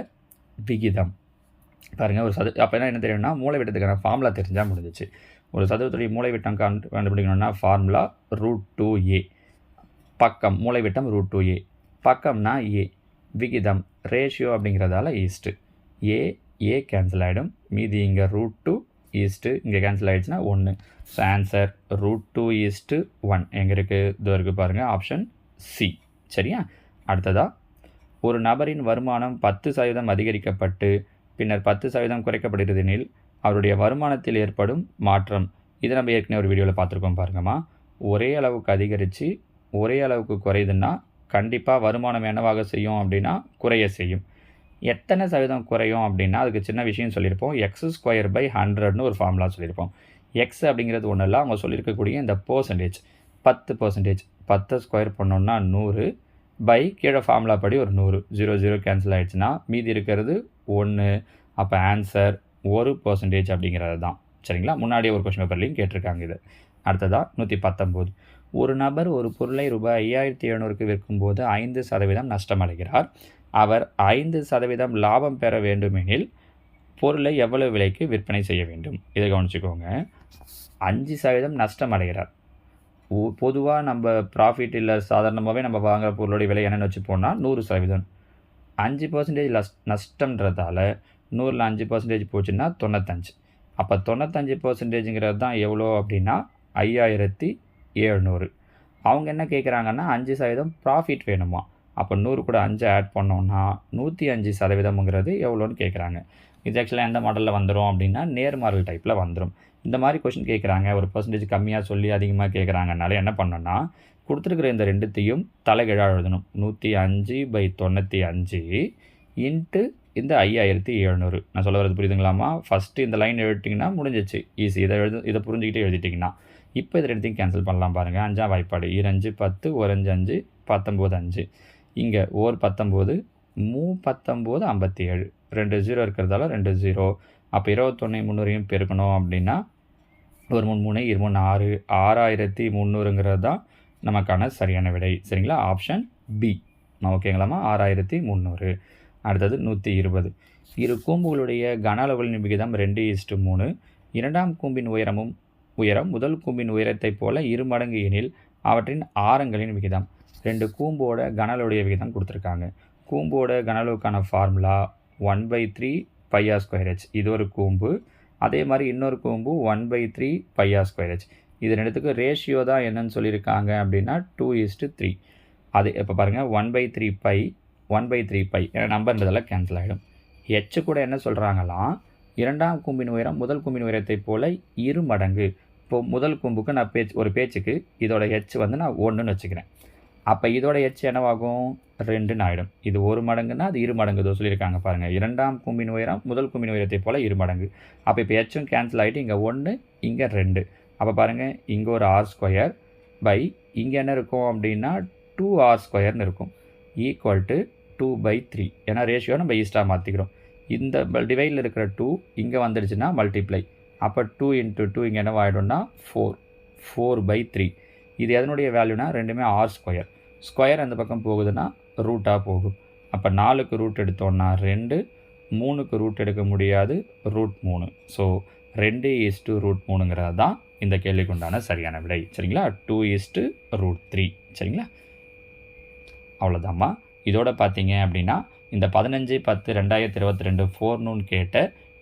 விகிதம். பாருங்கள், ஒரு அப்போ என்ன தெரியும்னா மூலை விட்டத்துக்கான ஃபார்முலா தெரிஞ்சால் முடிஞ்சிச்சு. ஒரு சதுரத்துடைய மூலை விட்டம் கண்டுபிடிக்கணும்னா ஃபார்முலா √2a. பக்கம் மூலை விட்டம் √2a. பக்கம்னா a. விகிதம் ரேஷியோ அப்படிங்கிறதால ஈஸ்ட்டு. ஏ கேன்சல் ஆகிடும். மீதி இங்கே √2 ஈஸ்ட்டு இங்கே கேன்சல் ஆகிடுச்சுன்னா 1. ஸோ ஆன்சர் √2:1 எங்கே இருக்குது? இது இருக்குது பாருங்கள், ஆப்ஷன் சி. சரியா? அடுத்ததாக, ஒரு நபரின் வருமானம் 10% அதிகரிக்கப்பட்டு பின்னர் 10% குறைக்கப்படுகிறது எனில் அவருடைய வருமானத்தில் ஏற்படும் மாற்றம். இதை நம்ம ஏற்கனவே ஒரு வீடியோவில் பார்த்துருக்கோம் பாருங்கம்மா. ஒரே அளவுக்கு அதிகரித்து ஒரே அளவுக்கு குறையுதுன்னா கண்டிப்பாக வருமானம் என்னவாக செய்யும் அப்படின்னா குறைய செய்யும். எத்தனை சதவீதம் குறையும் அப்படின்னா அதுக்கு சின்ன விஷயம் சொல்லியிருப்போம். x²/100ன்னு ஒரு ஃபார்முலா சொல்லியிருப்போம். எக்ஸ் அப்படிங்கிறது ஒன்றும் இல்லை, அவங்க சொல்லியிருக்கக்கூடிய இந்த பர்சன்டேஜ் 10%. 10 ஸ்கொயர் பண்ணோன்னா 100 பை கீழே ஃபார்முலா படி ஒரு 100. 0 0 கேன்சல் ஆகிடுச்சுன்னா மீதி இருக்கிறது 1. அப்போ ஆன்சர் 1% அப்படிங்கிறது தான். சரிங்களா? முன்னாடியே ஒரு கொஸ்டின் பேப்பர்லையும் கேட்டிருக்காங்க இது. அடுத்ததாக 119. ஒரு நபர் ஒரு பொருளை ரூபாய் 5700க்கு விற்கும்போது 5% நஷ்டமடைகிறார். அவர் 5% லாபம் பெற வேண்டுமெனில் பொருளை எவ்வளவு விலைக்கு விற்பனை செய்ய வேண்டும்? இதை கவனிச்சுக்கோங்க. 5% நஷ்டம் அடைகிறார். பொதுவாக நம்ம ப்ராஃபிட் இல்லை, சாதாரணமாகவே நம்ம வாங்குகிற பொருளுடைய விலை என்னென்னு வச்சுப்போம்னா 100%. 5% நஷ்டம்ன்றதால 100ல் 5% போச்சுன்னா 95. அப்போ 95%ங்கிறது தான் எவ்வளோ அப்படின்னா 5700. அவங்க என்ன கேட்குறாங்கன்னா 5% ப்ராஃபிட் வேணுமா? அப்போ 100 கூட 5 ஆட் பண்ணோன்னா 105%ங்கிறது எவ்வளோன்னு கேட்குறாங்க. இது ஆக்சுவலாக எந்த மாடலில் வந்துடும் அப்படின்னா நேர்மாறல் டைப்பில் வந்துடும். இந்த மாதிரி கொஷின் கேட்குறாங்க, ஒரு பர்சன்டேஜ் கம்மியாக சொல்லி அதிகமாக கேட்குறாங்கனால என்ன பண்ணோன்னா கொடுத்துருக்குற இந்த ரெண்டுத்தையும் தலைகீழாக எழுதணும். 105/95 இன்ட்டு இந்த 5700. நான் சொல்ல வரது புரியுதுங்களாமா? ஃபஸ்ட்டு இந்த லைன் எழுதிட்டிங்கன்னா முடிஞ்சிச்சு, ஈஸி. இதை புரிஞ்சுக்கிட்டே எழுதிட்டிங்கன்னா இப்போ இது ரெண்டுத்தையும் கேன்சல் பண்ணலாம் பாருங்கள். 5ஆம் வாய்ப்பாடு 2 5 10 1 5 5 19 5. இங்கே 1 19 3 19 57. 2 0 இருக்கிறதால 2 0. அப்போ 21 300 பெருக்கணும் அப்படின்னா 1 3 3 2 6 6300ங்கிறது தான் நமக்கான சரியான விடை. சரிங்களா? Option B. ஓகேங்களாம்மா? 6300. அடுத்தது 120. இரு கூம்புகளுடைய கன அளவுகளின் விகிதம் 2:3. இரண்டாம் கூம்பின் உயரம் முதல் கூம்பின் உயரத்தைப் போல 2 மடங்கு எனில் அவற்றின் ஆரங்களின் விகிதம். 2 கூம்போட கன அளவுடைய விகிதம் கொடுத்துருக்காங்க. கூம்போட கன அளவுக்கான ஃபார்முலா 1/3 πr²h. இது ஒரு கூம்பு. அதே மாதிரி இன்னொரு கூம்பு 1/3 πr²h. இது ரெண்டுத்துக்கு ரேஷியோ தான் என்னன்னு சொல்லியிருக்காங்க அப்படின்னா 2:3. அது இப்போ பாருங்கள், 1/3 π 1/3 π ஏன்னா நம்பர்ன்றதெல்லாம் கேன்சல் ஆகிடும். ஹெச் கூட என்ன சொல்கிறாங்களாம், இரண்டாம் கூம்பின் உயரம் முதல் கூம்பின் உயரத்தை போல் 2 மடங்கு. இப்போது முதல் கூம்புக்கு நான் ஒரு பேச்சுக்கு இதோட ஹெச் வந்து நான் 1ன்னு வச்சுக்கிறேன். அப்போ இதோட ஹெச் என்னவாகும்? 2ன்னு ஆகிடும். இது 1 மடங்குன்னா அது 2 மடங்கு இதோ சொல்லியிருக்காங்க பாருங்கள். இரண்டாம் கூம்பின் உயரம் முதல் கூம்பின் உயரத்தை போல் 2 மடங்கு. அப்போ இப்போ ஹெச்சும் கேன்சல் ஆகிட்டு இங்கே 1 இங்கே 2. அப்போ பாருங்கள், இங்கே ஒரு r² பை இங்கே என்ன இருக்கும் அப்படின்னா 2r² இருக்கும். Equal to 2/3. ஏன்னா ரேஷியோ நம்ம ஈஸ்டாக மாற்றிக்கிறோம். இந்த டிவைடில் இருக்கிற 2 இங்கே வந்துடுச்சுன்னா மல்டிப்ளை. அப்போ 2 × 2 இங்கே என்னவா ஆகிடும்னா 4/3. இது எதனுடைய வேல்யூனா ரெண்டுமே r². ஸ்கொயர் அந்த பக்கம் போகுதுன்னா ரூட்டாக போகும். அப்போ 4க்கு ரூட் எடுத்தோன்னா 2, 3க்கு ரூட் எடுக்க முடியாது, √3. ஸோ 2:√3ங்கிறது தான் இந்த கேள்விக்கு உண்டான சரியான விடை. சரிங்களா? 2:√3. சரிங்களா? அவ்வளோதாம்மா. இதோட பார்த்தீங்க அப்படின்னா இந்த 15/10/2022 ஃபோர்நூன் கேட்ட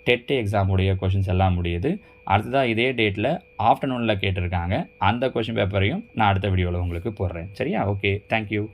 டெட் எக்ஸாமுடைய கொஷின்ஸ் எல்லாம் முடியுது. அடுத்ததாக இதே டேட்டில் ஆஃப்டர்நூனில் கேட்டிருக்காங்க. அந்த கொஷின் பேப்பரையும் நான் அடுத்த வீடியோவில் உங்களுக்கு போடுறேன். சரியா? Okay, thank you.